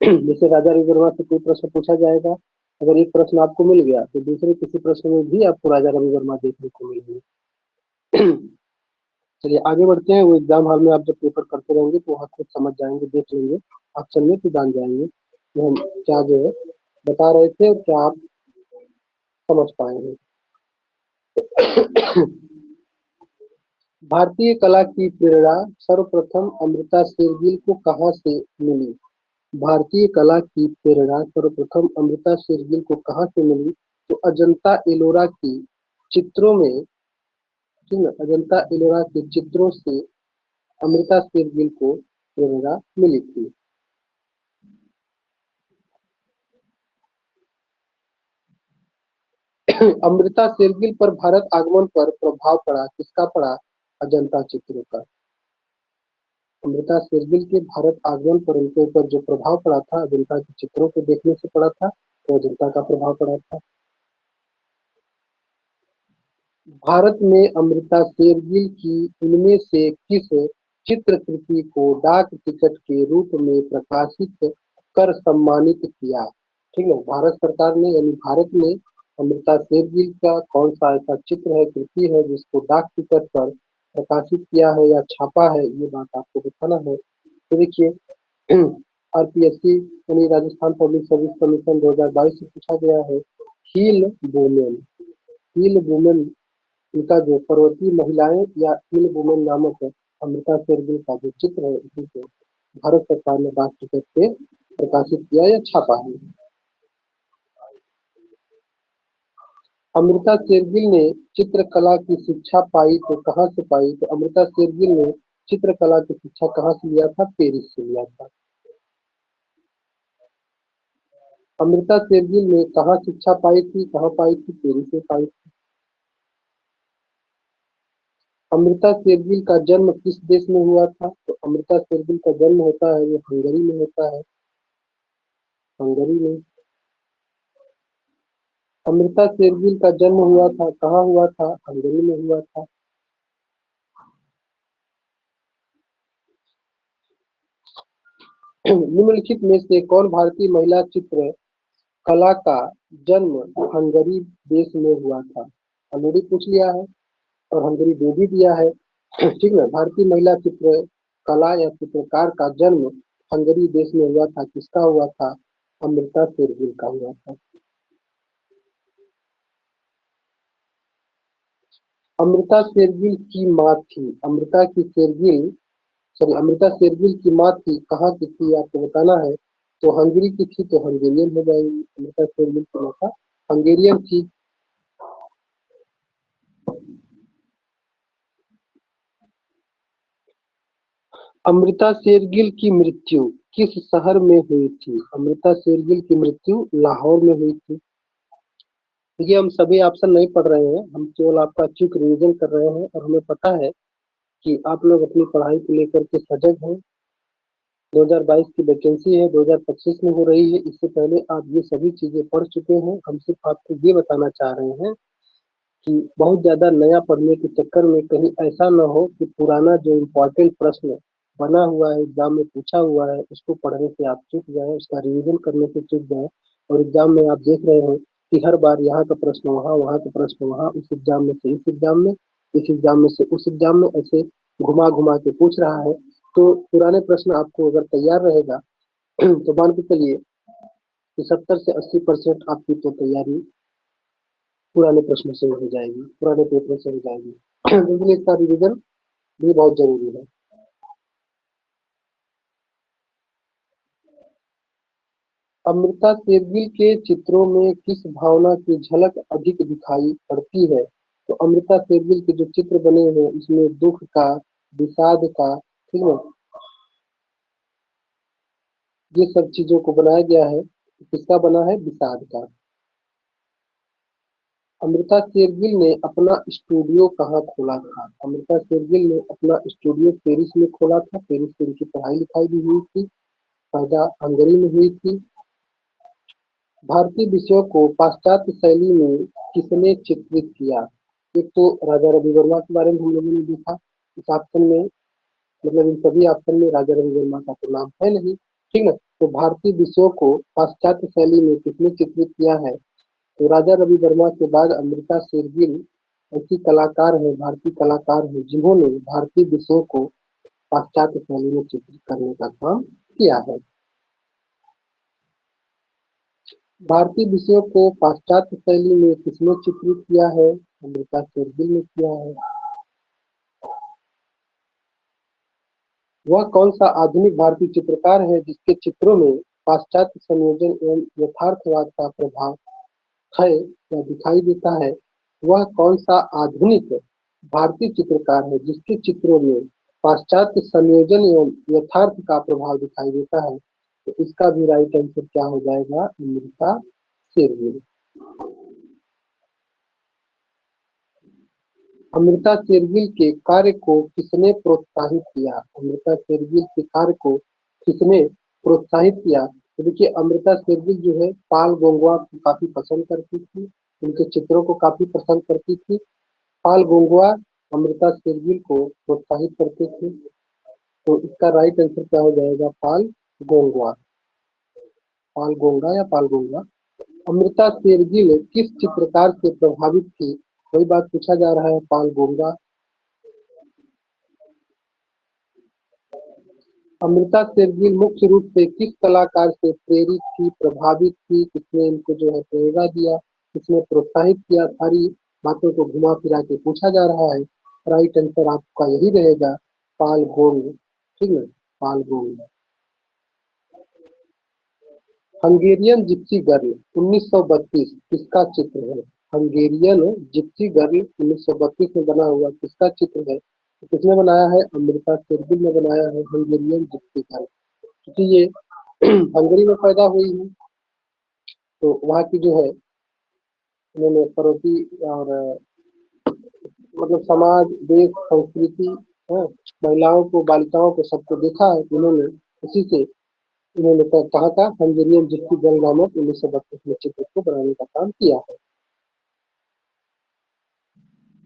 जैसे राजा रवि वर्मा से कोई प्रश्न पूछा जाएगा, अगर एक प्रश्न आपको मिल गया तो दूसरे किसी प्रश्न में भी आपको राजा रवि वर्मा देखने को मिलेंगे। चलिए आगे बढ़ते हैं। वो एग्जाम हॉल में आप जब पेपर करते रहेंगे तो वहाँ खुद समझ जाएंगे, देख लेंगे, आप चलने तो जान जाएंगे कि हम क्या जो है बता रहे थे और क्या आप समझ पाएंगे। भारतीय कला की प्रेरणा सर्वप्रथम अमृता शेरगिल को कहाँ से मिली। भारतीय कला की प्रेरणा सर्वप्रथम अमृता शेरगिल को कहाँ से मिली, तो अजंता एलोरा की चित्रों में, ठीक है, अजंता एलोरा के चित्रों से अमृता शेरगिल को प्रेरणा मिली थी? अमृता शेरगिल पर भारत आगमन पर प्रभाव पड़ा, किसका पड़ा? अजंता चित्रों का। अमृता शेरगिल के भारत आगमन पर उनके ऊपर जो प्रभाव पड़ा था, अजंता के चित्रों को देखने से पड़ा था, तो अजंता का प्रभाव पड़ा था। भारत में अमृता शेरगिल की इनमें से किस चित्रकृति को डाक टिकट के रूप में प्रकाशित कर सम्मानित किया? ठीक है, भारत सरकार ने यानी भारत ने अमृता शेरगिल का कौन सा ऐसा चित्र है, कृति है, जिसको डाक टिकट पर प्रकाशित किया है या छापा है, ये बात आपको बताना है। तो देखिए, आरपीएससी यानी राजस्थान पब्लिक सर्विस कमीशन 2022 से पूछा गया है। हील वुमेन, हील वुमेन, इनका जो पर्वतीय महिलाएं या हील वुमेन नामक अमृता शेरगिल का जो चित्र है, इसी को भारत सरकार ने डाक टिकट पे प्रकाशित किया या छापा है। अमृता शेरगिल ने चित्रकला की शिक्षा पाई तो कहाँ से पाई? तो अमृता शेरगिल ने चित्रकला की शिक्षा कहाँ से लिया था? पेरिस से लिया था। अमृता शेरगिल ने कहाँ शिक्षा पाई थी, कहाँ पाई थी? पेरिस से पाई थी। अमृता शेरगिल का जन्म किस देश में हुआ था? तो अमृता शेरगिल का जन्म होता है वो हंगरी में होता है, हंगरी में। अमृता शेरगिल का जन्म हुआ था, कहाँ हुआ था? हंगरी में हुआ था। निम्नलिखित में से कौन भारतीय महिला चित्र कला का जन्म हंगरी देश में हुआ था? ऑलरेडी पूछ लिया है और हंगरी दे भी दिया है। ठीक है, भारतीय महिला चित्र कला या चित्रकार का जन्म हंगरी देश में हुआ था, किसका हुआ था? अमृता शेरगिल का हुआ था। अमृता शेरगिल की माँ थी, अमृता की शेरगिल, सॉरी, अमृता शेरगिल की माँ थी, कहाँ की थी आपको बताना है। तो हंगरी की थी, तो हंगेरियन हो जाएगी। अमृता शेरगिल की माँ का हंगेरियन थी। अमृता शेरगिल की मृत्यु किस शहर में हुई थी? अमृता शेरगिल की मृत्यु लाहौर में हुई थी। ये हम सभी ऑप्शन नहीं पढ़ रहे हैं, हम केवल आपका क्विक रिवीजन कर रहे हैं, और हमें पता है कि आप लोग अपनी पढ़ाई को लेकर के सजग हैं। 2022 की वैकेंसी है, 2025 में हो रही है, इससे पहले आप ये सभी चीजें पढ़ चुके हैं। हम सिर्फ आपको ये बताना चाह रहे हैं कि बहुत ज्यादा नया पढ़ने के चक्कर में कहीं ऐसा ना हो कि पुराना जो इम्पोर्टेंट प्रश्न बना हुआ है, एग्जाम में पूछा हुआ है, उसको पढ़ने से आप चूक जाए, उसका रिवीजन करने से चूक जाए, और एग्जाम में आप देख रहे हो कि हर बार यहाँ का प्रश्न वहाँ, वहाँ का प्रश्न वहाँ, इस एग्जाम में से इस एग्जाम में, इस एग्जाम में से उस एग्जाम में, ऐसे घुमा घुमा के पूछ रहा है। तो पुराने प्रश्न आपको अगर तैयार रहेगा तो मान के चलिए कि 70 से 80% आपकी तो तैयारी पुराने प्रश्नों से हो जाएगी, पुराने पेपर से हो जाएगी। इसलिए इसका रिवीजन भी बहुत जरूरी है। अमृता शेरगिल के चित्रों में किस भावना की झलक अधिक दिखाई पड़ती है? तो अमृता शेरगिल के जो चित्र बने हैं इसमें दुख का, विषाद का, ठीक है, ये सब चीजों को बनाया गया है। किसका बना है? विषाद का। अमृता शेरगिल ने अपना स्टूडियो कहाँ खोला था? अमृता शेरगिल ने अपना स्टूडियो पेरिस में खोला था, पेरिस से उनकी पढ़ाई लिखाई भी हुई थी, पैदा हंगरी में हुई थी। भारतीय विषयों को पाश्चात्य शैली में किसने चित्रित किया? एक तो राजा रवि वर्मा के बारे में हम लोगों ने देखा इस ऑप्शन में, मतलब इन सभी ऑप्शन में राजा रवि वर्मा का तो नाम है नहीं, ठीक है। तो भारतीय विषयों को पाश्चात्य शैली में किसने चित्रित किया है? तो राजा रवि वर्मा के बाद अमृता शेरगिल ऐसी कलाकार है, भारतीय कलाकार है, जिन्होंने भारतीय विषयों को पाश्चात्य शैली में चित्रित करने का काम किया है। भारतीय विषयों को पाश्चात्य शैली में किसने चित्रित किया है? अमृता शेरगिल ने किया है। वह कौन सा आधुनिक भारतीय चित्रकार है जिसके चित्रों में पाश्चात्य संयोजन एवं यथार्थवाद का प्रभाव है या दिखाई देता है? वह कौन सा आधुनिक भारतीय चित्रकार है जिसके चित्रों में पाश्चात्य संयोजन एवं यथार्थ का प्रभाव दिखाई देता है। तो इसका भी राइट आंसर क्या हो जाएगा, अमृता शेरगिल। अमृता शेरगिल के कार्य को किसने प्रोत्साहित किया? अमृता शेरगिल के कार्य को किसने प्रोत्साहित किया? तो देखिए, अमृता शेरगिल जो है पाल गोंगवा को काफी पसंद करती थी, उनके चित्रों को काफी पसंद करती थी। पाल गोंगवा अमृता शेरगिल को प्रोत्साहित करते थे। तो इसका राइट आंसर क्या हो जाएगा, पाल गोंगवा। पाल गोंगा या पाल गोंगा। अमृता शेरगिल किस चित्रकार से प्रभावित थी? वही बात पूछा जा रहा है, पाल गोंगा। अमृता शेरगिल मुख्य रूप से किस कलाकार से प्रेरित थी, प्रभावित थी, किसने इनको जो है प्रेरणा दिया, किसने प्रोत्साहित किया, सारी बातों को घुमा फिरा के पूछा जा रहा है। राइट आंसर आपका यही रहेगा, पाल गोंग। ठीक है, पाल गोंग। हंगेरियन जिप्सी गर्ल 1932 किसका चित्र है? हंगेरियन जिप्सी गर्ल 1932 में बना हुआ किसका चित्र है? तो किसने बनाया है? अमृता शेरगिल ने बनाया है हंगेरियन जिप्सी गर्ल। क्योंकि ये हंगरी में पैदा हुई है, तो वहाँ की जो है उन्होंने पड़ोसी और मतलब समाज, देश, संस्कृति, हाँ, महिलाओं को, बालिकाओं को, सबको देखा है उन्होंने। उसी से उन्होंने कहा था हंगेरियन जिप्सी गर्ल नामक 1932 में चित्र को बनाने का काम किया है।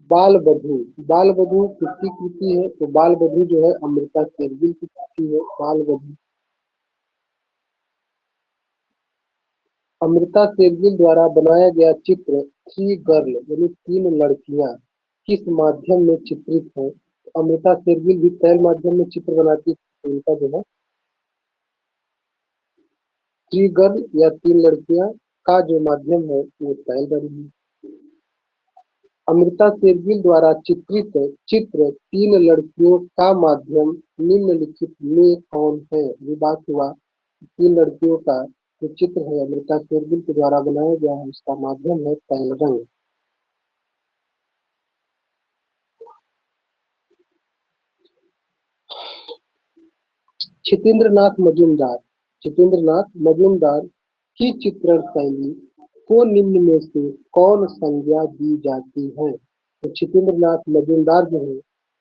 बाल बधू, बाल बधू किसकी कृति है? तो बाल बधू जो है अमृता शेरगिल की कृति है, बाल बधू। अमृता शेरगिल द्वारा बनाया गया चित्र थ्री गर्ल यानी तीन लड़कियां किस माध्यम में चित्रित है? तो अमृता शेरगिल भी तैल माध्यम में चित्र बनाती है। उनका जो है थ्री गर्ल या तीन लड़कियां का जो माध्यम है वो तैल बनी है। अमृता शेरगिल द्वारा चित्रित चित्र तीन लड़कियों का माध्यम निम्नलिखित में कौन है? ये बात हुआ, तीन लड़कियों का जो चित्र है अमृता शेरगिल के द्वारा बनाया गया है, उसका माध्यम है तैल रंग। छितेंद्रनाथ मजूमदार, छितेंद्रनाथ मजूमदार की चित्रण शैली को निम्न में से कौन संज्ञा दी जाती है? तो छितेंद्रनाथ मजूमदार जो है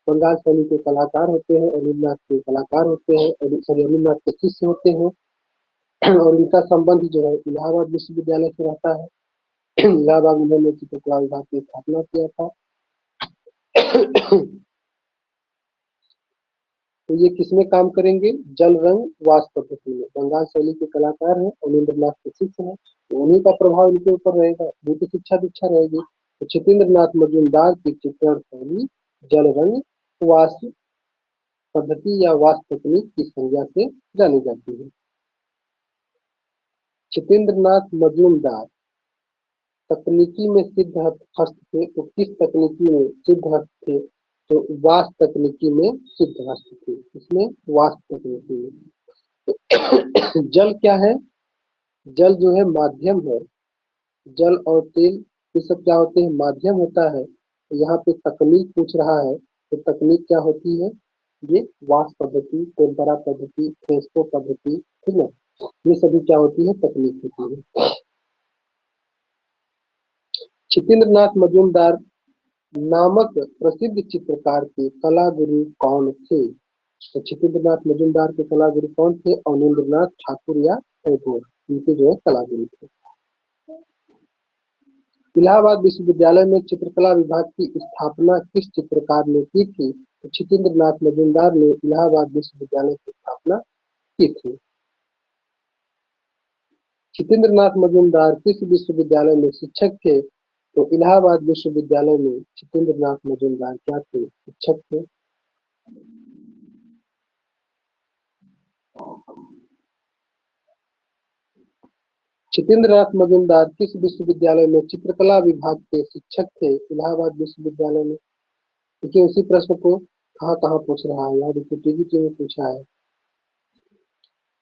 बंगाल शैली के कलाकार होते हैं, अनिलनाथ के कलाकार होते हैं, अनिलनाथ के शिष्य होते हैं और इनका संबंध जो है इलाहाबाद विश्वविद्यालय से रहता है। इलाहाबाद उन्होंने चित्रकला विभाग की स्थापना किया था। तो ये किसमें काम करेंगे? जल रंग वास्तु पद्धति में। बंगाल शैली के कलाकार हैं, अनिंद्रनाथ के शिष्य हैं, तो उन्हीं का प्रभाव इनके ऊपर रहेगा, उनकी शिक्षा दीक्षा रहेगी। तो छितेंद्रनाथ मजूमदार की चित्रण शैली जल रंग वास्तु पद्धति या वास्तु तकनीक की संज्ञा से जानी जाती है। छितेंद्रनाथ मजूमदार तकनीकी में सिद्ध हस्त थे, तो किस तकनीकी में सिद्ध हस्त थे? तो वास्तु तकनीकी में सिद्ध हस्त थे। इसमें वास्तु तकनीकी में। जल क्या है? जल जो है माध्यम है। जल और तेल ये सब क्या होते हैं? माध्यम होता है। तो यहाँ पे तकनीक पूछ रहा है, तो तकनीक क्या होती है? ये वाष्प पद्धति, टेम्परा पद्धति, फ्रेस्को पद्धति, ठीक है, ये सभी क्या होती है? तकनीक होती है। छितेंद्रनाथ मजूमदार नामक प्रसिद्ध चित्रकार के कला गुरु कौन थे? तो छितेंद्रनाथ मजूमदार के कला गुरु कौन थे? अवनींद्रनाथ ठाकुर या टैगोर, इनके जो है कला गुरु थे। इलाहाबाद विश्वविद्यालय में चित्रकला विभाग की स्थापना किस चित्रकार ने की थी? तो छितेंद्रनाथ मजूमदार ने इलाहाबाद विश्वविद्यालय की स्थापना की थी। छितेंद्रनाथ मजूमदार किस विश्वविद्यालय में शिक्षक थे? तो इलाहाबाद विश्वविद्यालय में छितेंद्रनाथ मजूमदार क्या थे? शिक्षक थे। छितेंद्रनाथ मजूमदार किस विश्वविद्यालय में चित्रकला विभाग के शिक्षक थे? इलाहाबाद विश्वविद्यालय में। देखिए उसी प्रश्न को कहाँ कहाँ पूछ रहा है, यहाँ देखिए टीबीटी में पूछा है।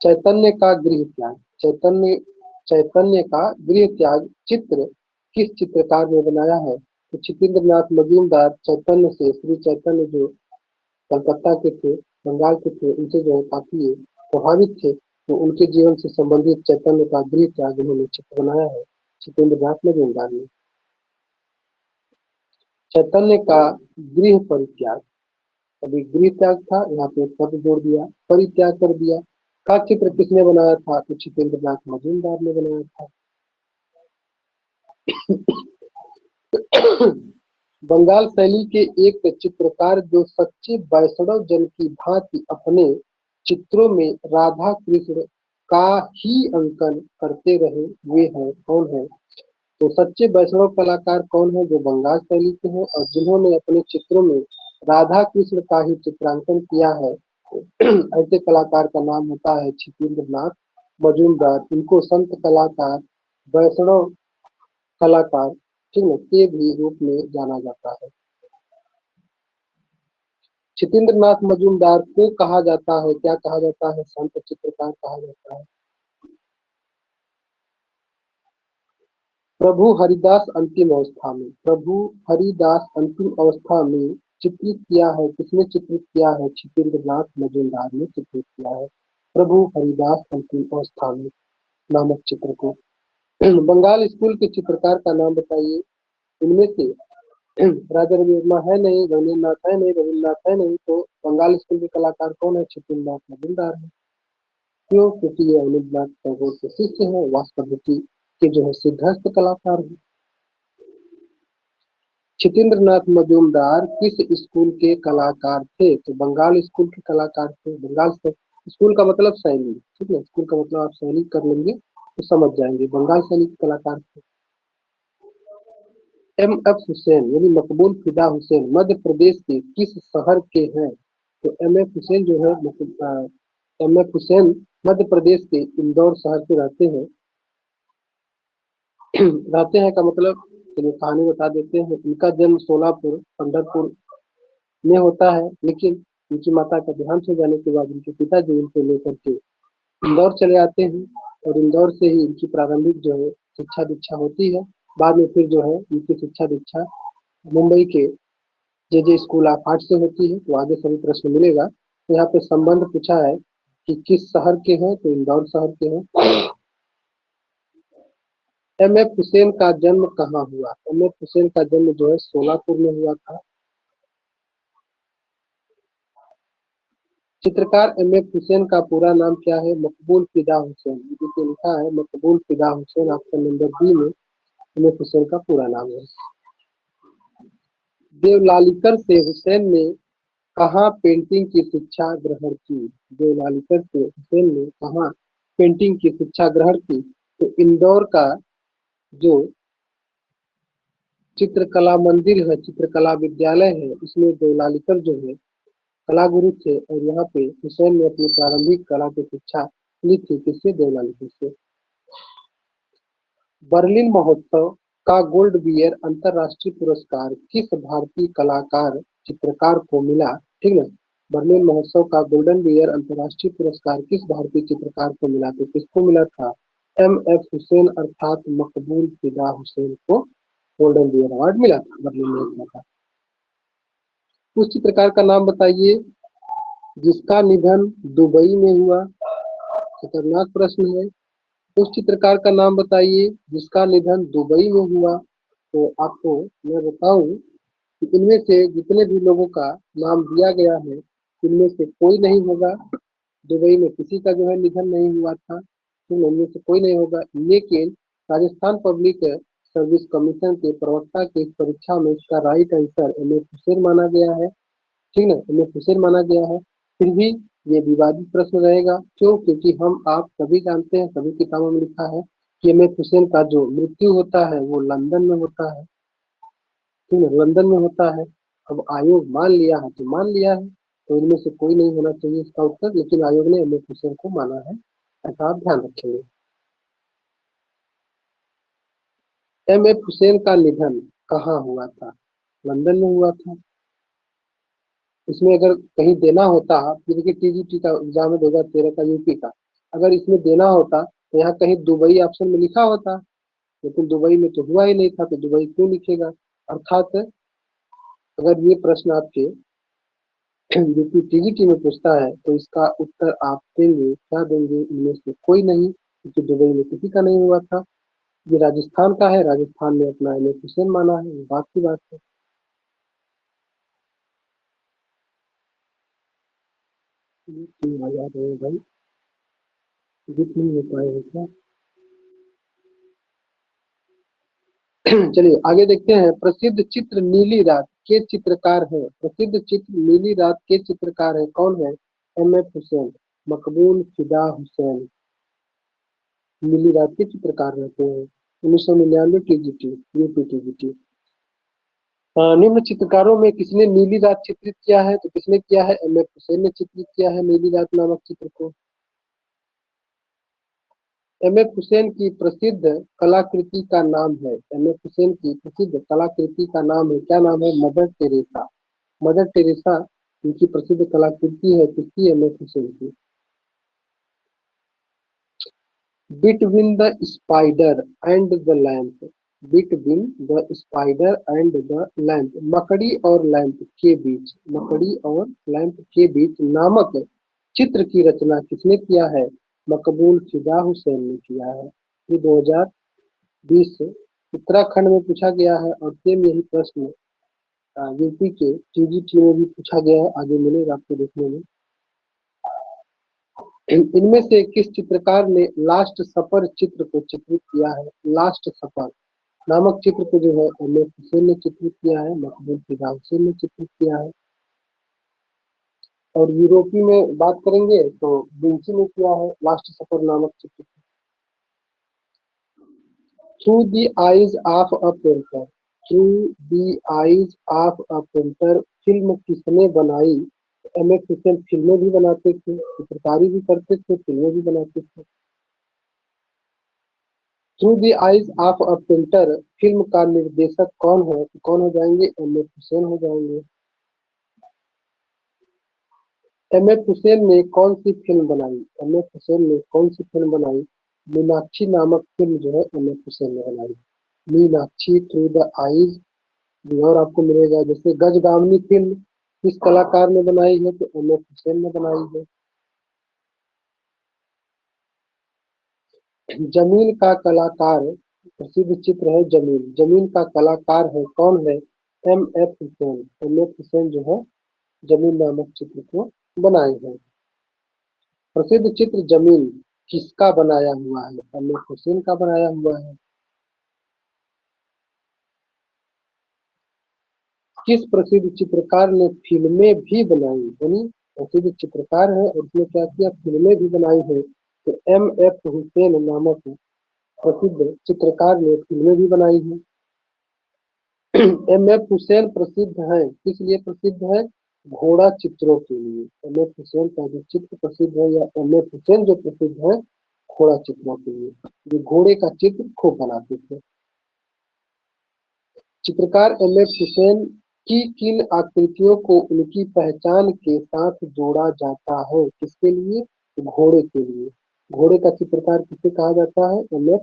चैतन्य का गृह त्याग, चैतन्य का गृह त्याग चित्र किस चित्रकार ने बनाया है? तो छितेंद्रनाथ मजूमदार चैतन्य से, श्री चैतन्य जो कलकत्ता के थे, बंगाल के थे, उनसे जो है काफी ये प्रभावित थे। तो उनके जीवन से संबंधित चैतन्य का गृह त्याग उन्होंने चित्र बनाया है जितेंद्र नाथ मजूमदार ने। चैतन्य का गृह परित्याग, अभी गृह त्याग था, यहाँ पे पद जोड़ दिया, परित्याग कर दिया। का चित्र किसने बनाया था? तो जितेंद्र नाथ मजूमदार ने बनाया था। बंगाल शैली के एक चित्रकार जो सच्चे वैष्णव जन की भांति अपने चित्रों में राधा कृष्ण का ही अंकन करते रहे, वे हैं कौन है? तो सच्चे वैष्णव कलाकार कौन है? जो बंगाल शैली के हैं और जिन्होंने अपने चित्रों में राधा कृष्ण का ही चित्रांकन किया है। ऐसे कलाकार का नाम होता है जितेंद्र नाथ मजूमदार। इनको संत कलाकार, वैष्णव कलाकार, ठीक है, के भी रूप में जाना जाता है। जितेंद्र नाथ मजूमदार को कहा जाता है, क्या कहा जाता है? संत चित्रकार कहा जाता है। प्रभु हरिदास अंतिम अवस्था में, प्रभु हरिदास अंतिम अवस्था में चित्रित किया है। किसने चित्रित किया है? जितेंद्र नाथ मजूमदार ने चित्रित किया है प्रभु हरिदास अंतिम अवस्था में नामक चित्र को। बंगाल स्कूल के चित्रकार का नाम बताइए। इनमें से राजा रवि वर्मा है नहीं, रविन्द्रनाथ है नहीं, रविन्द्रनाथ है नहीं, तो बंगाल स्कूल के कलाकार कौन है? जितेंद्र नाथ मजूमदार है। क्यों? क्योंकि ये रविन्द्रनाथ टैगोर के शिष्य है, वास्तविकी के जो है सिद्धहस्त कलाकार है। जितेंद्र नाथ मजूमदार किस स्कूल के कलाकार थे? तो बंगाल स्कूल के कलाकार थे। बंगाल से स्कूल का मतलब शैली, ठीक है, स्कूल का मतलब आप शैली कर लेंगे तो समझ जाएंगे। बंगाल शैली के कलाकार थे। एम एफ हुसैन यानी मकबूल फिदा हुसैन मध्य प्रदेश के किस शहर के हैं? तो एम एफ हुसैन जो है एम एफ हुसैन मध्य प्रदेश के इंदौर शहर से रहते हैं। रहते हैं का मतलब चलिए कहानी बता देते हैं। इनका जन्म सोलापुर पंढरपुर में होता है, लेकिन उनकी माता का देहांत हो जाने के बाद उनके पिताजी उनको लेकर के इंदौर चले आते हैं और इंदौर से ही इनकी प्रारंभिक जो है शिक्षा दीक्षा होती है। बाद में फिर जो है इनकी शिक्षा दीक्षा मुंबई के जे स्कूल ऑफ आर्ट से होती है। तो आगे सभी प्रश्न मिलेगा। तो यहाँ पे संबंध पूछा है कि किस शहर के हैं? तो इंदौर शहर के हैं। एम एफ हुसैन का जन्म कहाँ हुआ? एम एफ हुसैन का जन्म जो है सोलापुर में हुआ था। चित्रकार एम एफ हुसैन का पूरा नाम क्या है? मकबूल फिदा हुसैन। देखिए लिखा है मकबूल फिदा हुसैन, ऑप्शन नंबर बी में एम एफ हुसैन का पूरा नाम है। देवलालीकर से हुसैन ने कहाँ पेंटिंग की शिक्षा ग्रहण की? देवलालीकर से हुसैन ने कहाँ पेंटिंग की शिक्षा ग्रहण की? तो इंदौर का जो चित्रकला मंदिर है, चित्रकला विद्यालय है, उसमें देवलालीकर जो है कला गुरु थे। और यहाँ पे हुसैन ने अपनी प्रारंभिक कला की शिक्षा ली थी। किससे? देवलालीकर से। बर्लिन महोत्सव का गोल्ड बियर अंतरराष्ट्रीय पुरस्कार किस भारतीय कलाकार चित्रकार को मिला? ठीक है, बर्लिन महोत्सव का गोल्डन बियर अंतरराष्ट्रीय पुरस्कार किस भारतीय चित्रकार को मिला? तो किसको मिला था? एम एफ हुसैन अर्थात मकबूल फिदा हुसैन को गोल्डन बियर अवार्ड मिला था बर्लिन महोत्सव का। उस चित्रकार का नाम बताइए जिसका निधन दुबई में हुआ। खतरनाक प्रश्न है। उस चित्रकार का नाम बताइए जिसका निधन दुबई में हुआ। तो आपको मैं बताऊं कि इनमें से जितने भी लोगों का नाम दिया गया है, इनमें से कोई नहीं होगा। दुबई में किसी का जो है निधन नहीं हुआ था, तो इनमें से कोई नहीं होगा। लेकिन राजस्थान पब्लिक सर्विस कमीशन के प्रवक्ता की इस परीक्षा में इसका right answer M F Husain माना गया है। ठीक है, एम एफ हुसैन माना गया है। फिर भी ये विवादित प्रश्न रहेगा। क्यों? क्योंकि हम आप सभी जानते हैं, सभी किताबों में लिखा है कि एम एफ हुसैन का जो मृत्यु होता है वो लंदन में होता है। ठीक है, लंदन में होता है। अब आयोग मान लिया है तो मान लिया है, तो इनमें से कोई नहीं होना चाहिए इसका उत्तर, लेकिन आयोग ने एम एफ हुसैन को माना है, ऐसा आप ध्यान रखेंगे। एम एफ हुसैन का निधन कहाँ हुआ था? लंदन में हुआ था। इसमें अगर कहीं देना होता, देखिए टीजीटी का एग्जाम है 2013 का यूपी का, अगर इसमें देना होता तो यहाँ कहीं दुबई ऑप्शन में लिखा होता, लेकिन दुबई में तो हुआ ही नहीं था, तो दुबई क्यों लिखेगा? अर्थात अगर ये प्रश्न आपके यूपी टीजीटी में पूछता है तो इसका उत्तर आप देंगे, क्या देंगे? इनमें से कोई नहीं, क्योंकि दुबई में किसी का नहीं हुआ था। ये राजस्थान का है, राजस्थान ने अपना एमएफ हुसैन माना है, ये बात की बात है। जीत नहीं आ रहे हैं भाई, जीत नहीं हो पाए हैं क्या? चलिए आगे देखते हैं। प्रसिद्ध चित्र नीली रात के चित्रकार है, प्रसिद्ध चित्र नीली रात के चित्रकार है, कौन है? एमएफ हुसैन, मकबूल फिदा हुसैन नीली रात के चित्रकार रहते हैं। 1999 टीजीटी, यूपी टीजीटी। निम्न चित्रकारों में किसने नीली रात चित्रित किया है? तो किसने किया है? एमएफ हुसैन ने चित्रित किया है नीली रात नामक चित्र को। एमएफ हुसैन की प्रसिद्ध कलाकृति का नाम है, एमएफ हुसैन की प्रसिद्ध कलाकृति का नाम है, क्या नाम है? मदर टेरेसा, मदर टेरेसा इनकी प्रसिद्ध कलाकृति है, किसकी? एमएफ हुसैन की। Between the spider and the lamp, between the spider and the lamp, मकड़ी और लैंप के बीच, मकड़ी और लैंप के बीच नामक चित्र की रचना किसने किया है? मकबूल फिदा हुसैन ने किया है। ये 2020 उत्तराखंड में पूछा गया है और सेम यही प्रश्न यूपी के टीजीटी में भी पूछा गया है, आगे मिलेगा आपको देखने में। इनमें से किस चित्रकार ने लास्ट सफर चित्र को चित्रित किया है? लास्ट सफर नामक चित्र को जो है एमएफ हुसैन ने चित्रित किया है, मकबूल फिदा हुसैन ने चित्रित किया है। और यूरोपी में बात करेंगे तो विंची ने किया है लास्ट सफर नामक चित्र। Through the eyes of a painter, through the eyes of a painter film किसने बनाई? एमएफ हुसैन फिल्में भी बनाते थे, चित्रकारी भी करते थे, फिल्में भी बनाते थे। Through the eyes of a painter film का निर्देशक कौन है? तो कौन हो जाएंगे? एमएफ हुसैन हो जाएंगे। एमएफ हुसैन ने कौन सी फिल्म बनाई? एमएफ हुसैन ने कौन सी फिल्म बनाई? मीनाक्षी नामक फिल्म जो है एमएफ हुसैन ने बनाई। मीनाक्षी, थ्रू द आईज भी और आपको मिलेगा। जैसे गजगामनी फिल्म किस कलाकार ने बनाई है? तो एमएफ हुसैन ने बनाई है। जमीन का कलाकार, प्रसिद्ध चित्र है जमीन, जमीन का कलाकार है, कौन है? एमएफ हुसैन, एमएफ हुसैन जो है जमीन नामक चित्र को बनाए हैं। प्रसिद्ध चित्र जमीन किसका बनाया हुआ है? एमएफ हुसैन का बनाया हुआ है। किस प्रसिद्ध चित्रकार ने फिल्में भी बनाई? यानी प्रसिद्ध चित्रकार है और उसने क्या किया? फिल्में भी बनाई है। तो एमएफ हुसैन नामक प्रसिद्ध चित्रकार ने फिल्में भी बनाई है। एमएफ हुसैन प्रसिद्ध है, किस लिए प्रसिद्ध है? घोड़ा चित्रों के लिए। एमएफ हुसैन का जो चित्र प्रसिद्ध है, या एमएफ हुसैन जो प्रसिद्ध है घोड़ा चित्रों के लिए, जो घोड़े का चित्र खूब बनाते थे। चित्रकार एमएफ हुसैन की किन आकृतियों को उनकी पहचान के साथ जोड़ा जाता है? किसके लिए? घोड़े के लिए। घोड़े का चित्रकार किसे कहा जाता है? एमएफ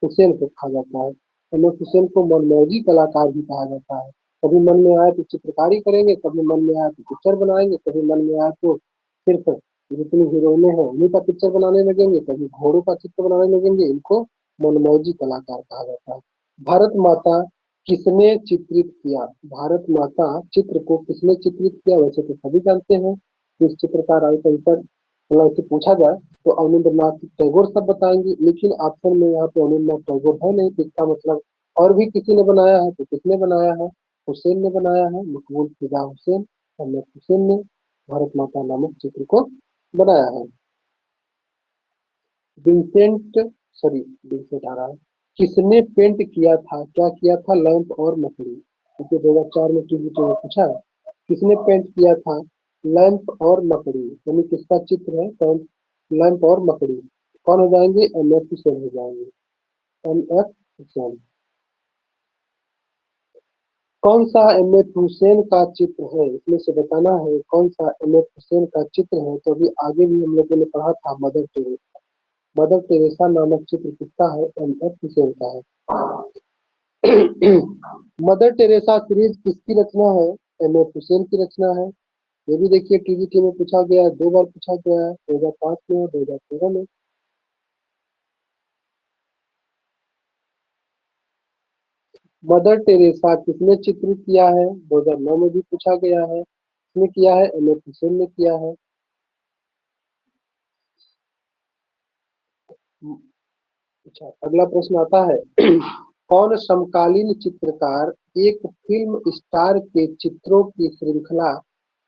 हुसैन को कहा जाता है। एमएफ हुसैन को मनमौजी कलाकार भी कहा जाता है। कभी मन में आए तो चित्रकारी करेंगे, कभी मन में आए तो पिक्चर बनाएंगे, कभी मन में आए तो सिर्फ जितनी हीरोइने हैं उन्हीं का पिक्चर बनाने लगेंगे, कभी घोड़ों का चित्र बनाने लगेंगे। इनको मनमौजी कलाकार कहा जाता है। भारत माता किसने चित्रित किया? भारत माता चित्र को किसने चित्रित किया? वैसे तो सभी जानते हैं इस चित्रकार आए कहीं पर, मतलब इसे पूछा जाए तो अवनींद्रनाथ टैगोर सब बताएंगे, लेकिन ऑप्शन में यहाँ पे अवनींद्रनाथ टैगोर है नहीं, तो इसका मतलब और भी किसी ने बनाया है। तो किसने बनाया है? हुसैन ने बनाया है, मकबूल फिदा हुसैन, एमएफ हुसैन ने भारत माता नामक चित्र को बनाया है। विंसेंट, सॉरी विंसेंट आ रहा है, किसने पेंट किया था, क्या किया था? लैंप और मकड़ी, क्योंकि 2004 में टीवी में पूछा है। किसने पेंट किया था? लैंप और मकड़ी, यानी किसका चित्र है? लैंप और मकड़ी। कौन हो जाएंगे? एमएफ हुसैन हो जाएंगे, एमएफ हुसैन। कौन सा एमएफ हुसैन का चित्र है? इसमें से बताना है कौन सा एमएफ हुसैन का चित्र है। तो अभी आगे भी हम लोगों ने पढ़ा था मदर टेरेसा, मदर टेरेसा नामक चित्र किसका है? एमएफ हुसैन का है। मदर टेरेसा सीरीज किसकी रचना है? एमएफ हुसैन की रचना है। ये भी देखिए टीजीटी में पूछा गया है, 2 बार पूछा गया है, 2005 में और 2013 में। मदर टेरेसा किसने चित्रित किया है? 2009 में भी पूछा गया है। किसने किया है? एम.एफ. हुसैन ने किया है। अच्छा, अगला प्रश्न आता है कौन समकालीन चित्रकार एक फिल्म स्टार के चित्रों की श्रृंखला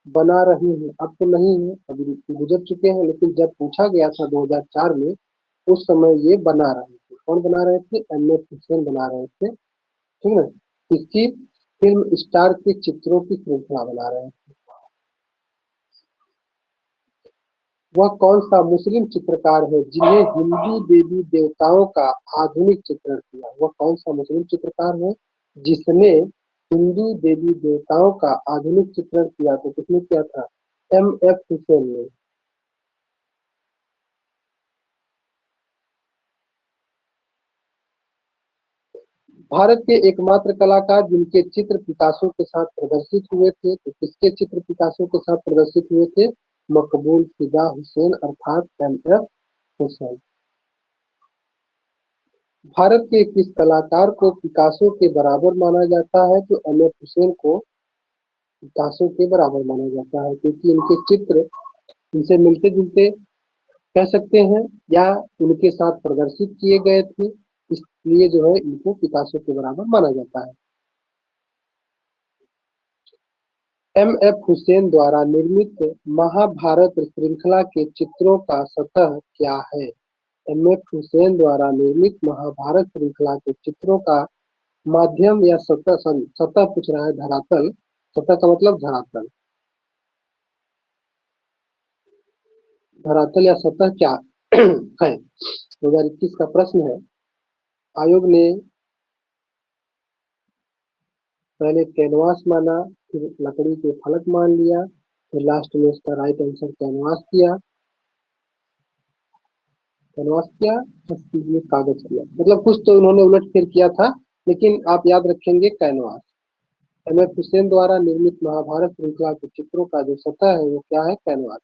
बना रहे हैं? अब तो नहीं है, अभी गुजर चुके हैं, लेकिन जब पूछा गया था 2004 में, उस समय ये बना रहे थे। कौन बना रहे थे? एम.एफ. हुसैन बना रहे थे। ठीक है, किसकी फिल्म स्टार के चित्रों की श्रृंखला बना रहे हैं? वह कौन सा मुस्लिम चित्रकार है जिन्हें हिंदू देवी देवताओं का आधुनिक चित्रण किया? वह कौन सा मुस्लिम चित्रकार है जिसने हिंदू देवी देवताओं का आधुनिक चित्रण किया? तो किसने किया था? एम.एफ. हुसैन ने। भारत के एकमात्र कलाकार जिनके चित्र पिकासो के साथ प्रदर्शित हुए थे, तो किसके चित्र पिकासो के साथ प्रदर्शित हुए थे? मकबूल फिदा हुसैन अर्थात एम.एफ. हुसैन। भारत के किस कलाकार को पिकासो के बराबर माना जाता है? तो एम.एफ. हुसैन को पिकासो के बराबर माना जाता है, क्योंकि इनके चित्र इनसे मिलते जुलते कह सकते हैं, या उनके साथ प्रदर्शित किए गए थे, इसलिए जो है इनको पिकासो के बराबर माना जाता है। एम.एफ. हुसैन द्वारा निर्मित महाभारत श्रृंखला के चित्रों का सतह क्या है? एम.एफ. हुसैन द्वारा निर्मित महाभारत श्रृंखला के चित्रों का माध्यम या सतह, सतह पूछ रहा है, धरातल। सतह का मतलब धरातल। धरातल या सतह क्या है? 2021 का प्रश्न है। आयोग ने पहले कैनवास माना, फिर लकड़ी के फलक मान लिया, फिर लास्ट में इसका राइट आंसर कैनवास किया। कैनवास किया, ये कागज किया, मतलब कुछ तो उन्होंने उलट फेर किया था, लेकिन आप याद रखेंगे कैनवास। एम.एफ. हुसैन द्वारा निर्मित महाभारत श्रृंखला के चित्रों का जो सतह है वो क्या है? कैनवास।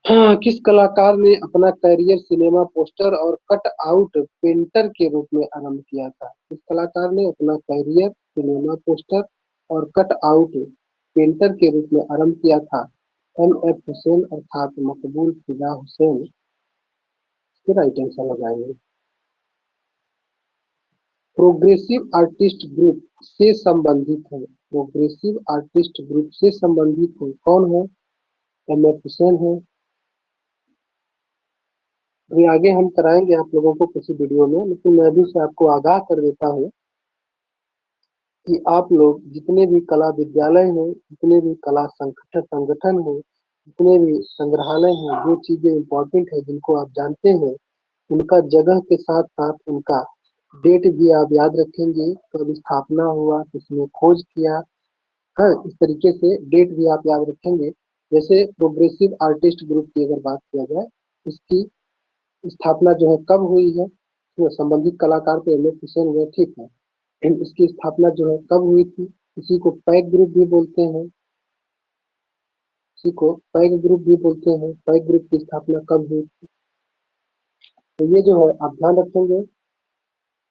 हाँ, किस कलाकार ने अपना करियर सिनेमा पोस्टर और कट आउट पेंटर के रूप में आरंभ किया था? किस कलाकार ने अपना करियर सिनेमा पोस्टर और कट आउट पेंटर के रूप में आरंभ किया था? एम.एफ. हुसैन अर्थात मकबूल फिदा हुसैन। इसके राइट आंसर लगाएंगे। प्रोग्रेसिव आर्टिस्ट ग्रुप से संबंधित है। प्रोग्रेसिव आर्टिस्ट ग्रुप से संबंधित है, कौन है? एम.एफ. हुसैन है। अभी आगे हम कराएंगे आप लोगों को किसी वीडियो में, लेकिन मैं अभी से आपको आगाह कर देता हूँ कि आप लोग जितने भी कला विद्यालय हैं, जितने भी कला संगठन हैं, जितने भी संग्रहालय हैं, जो चीजें इम्पोर्टेंट है जिनको आप जानते हैं, उनका जगह के साथ साथ उनका डेट भी आप याद रखेंगे, कब स्थापना हुआ, किसने खोज किया। हाँ, इस तरीके से डेट भी आप याद रखेंगे। जैसे प्रोग्रेसिव आर्टिस्ट ग्रुप की अगर बात किया जाए, इसकी स्थापना जो है कब हुई है, तो संबंधित कलाकार तो एम.एफ. हुसैन हुए, ठीक है। इसकी स्थापना जो है कब हुई थी? इसी को पैक ग्रुप भी बोलते हैं। इसी को पैक ग्रुप भी बोलते हैं। पैक ग्रुप की स्थापना कब हुई? तो ये जो है आप ध्यान रखेंगे।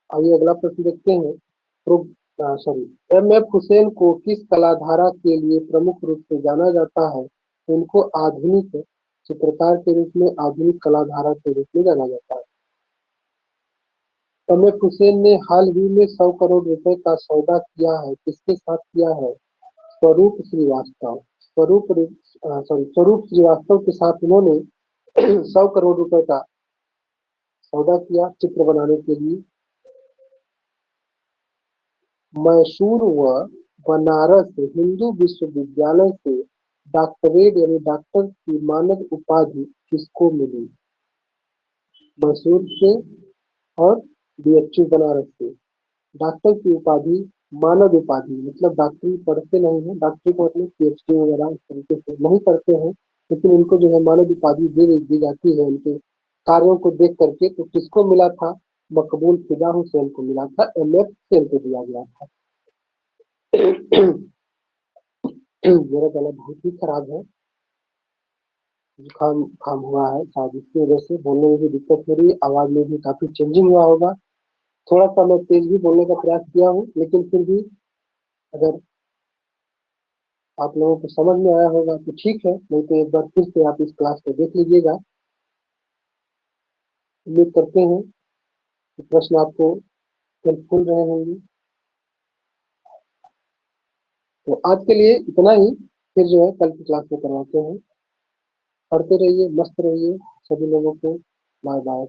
आइए अगला प्रश्न देखते हैं। Sorry, MF. हुसैन को किस कलाधारा के लिए प्रमुख रूप से जाना जाता है? इनको आधुनिक चित्रकार के रूप में, आधुनिक कलाधारा के रूप में जाना जाता है। एम.एफ. हुसैन ने हाल ही में 100 करोड़ रुपए का सौदा किया है, किसके साथ किया है? स्वरूप श्रीवास्तव। स्वरूप श्रीवास्तव के साथ उन्होंने 100 करोड़ रुपए का सौदा किया चित्र बनाने के लिए। मैसूर व बनारस हिंदू विश्वविद्यालय से डॉक्टरेट यानी डॉक्टर की मानद उपाधि किसको मिली? मैसूर से और बी.एच.यू बनारस से डॉक्टर की उपाधि, मानद उपाधि मतलब डॉक्टरी पढ़ते नहीं है, डॉक्टरी को मतलब पीएचडी वगैरह इस तरीके से नहीं करते हैं, लेकिन इनको जो है मानद उपाधि दी जाती है उनके कार्यों को देख करके। तो किसको मिला था? मकबूल फिदा हुसैन को मिला था, एम.एफ. हुसैन को दिया गया था। मेरा गला बहुत ही खराब है, जुकाम जुकाम हुआ है, शायद इसकी वजह से बोलने में भी दिक्कत हो रही है, आवाज में भी काफी चेंजिंग हुआ होगा। थोड़ा सा मैं तेज भी बोलने का प्रयास किया हूँ, लेकिन फिर भी अगर आप लोगों को समझ में आया होगा तो ठीक है, नहीं तो एक बार फिर से आप इस क्लास को देख लीजिएगा। उम्मीद करते हैं कि प्रश्न आपको हेल्पफुल रहे होंगे। तो आज के लिए इतना ही, फिर जो है कल की क्लास में करवाते हैं। पढ़ते रहिए, मस्त रहिए, सभी लोगों को बाय बाय।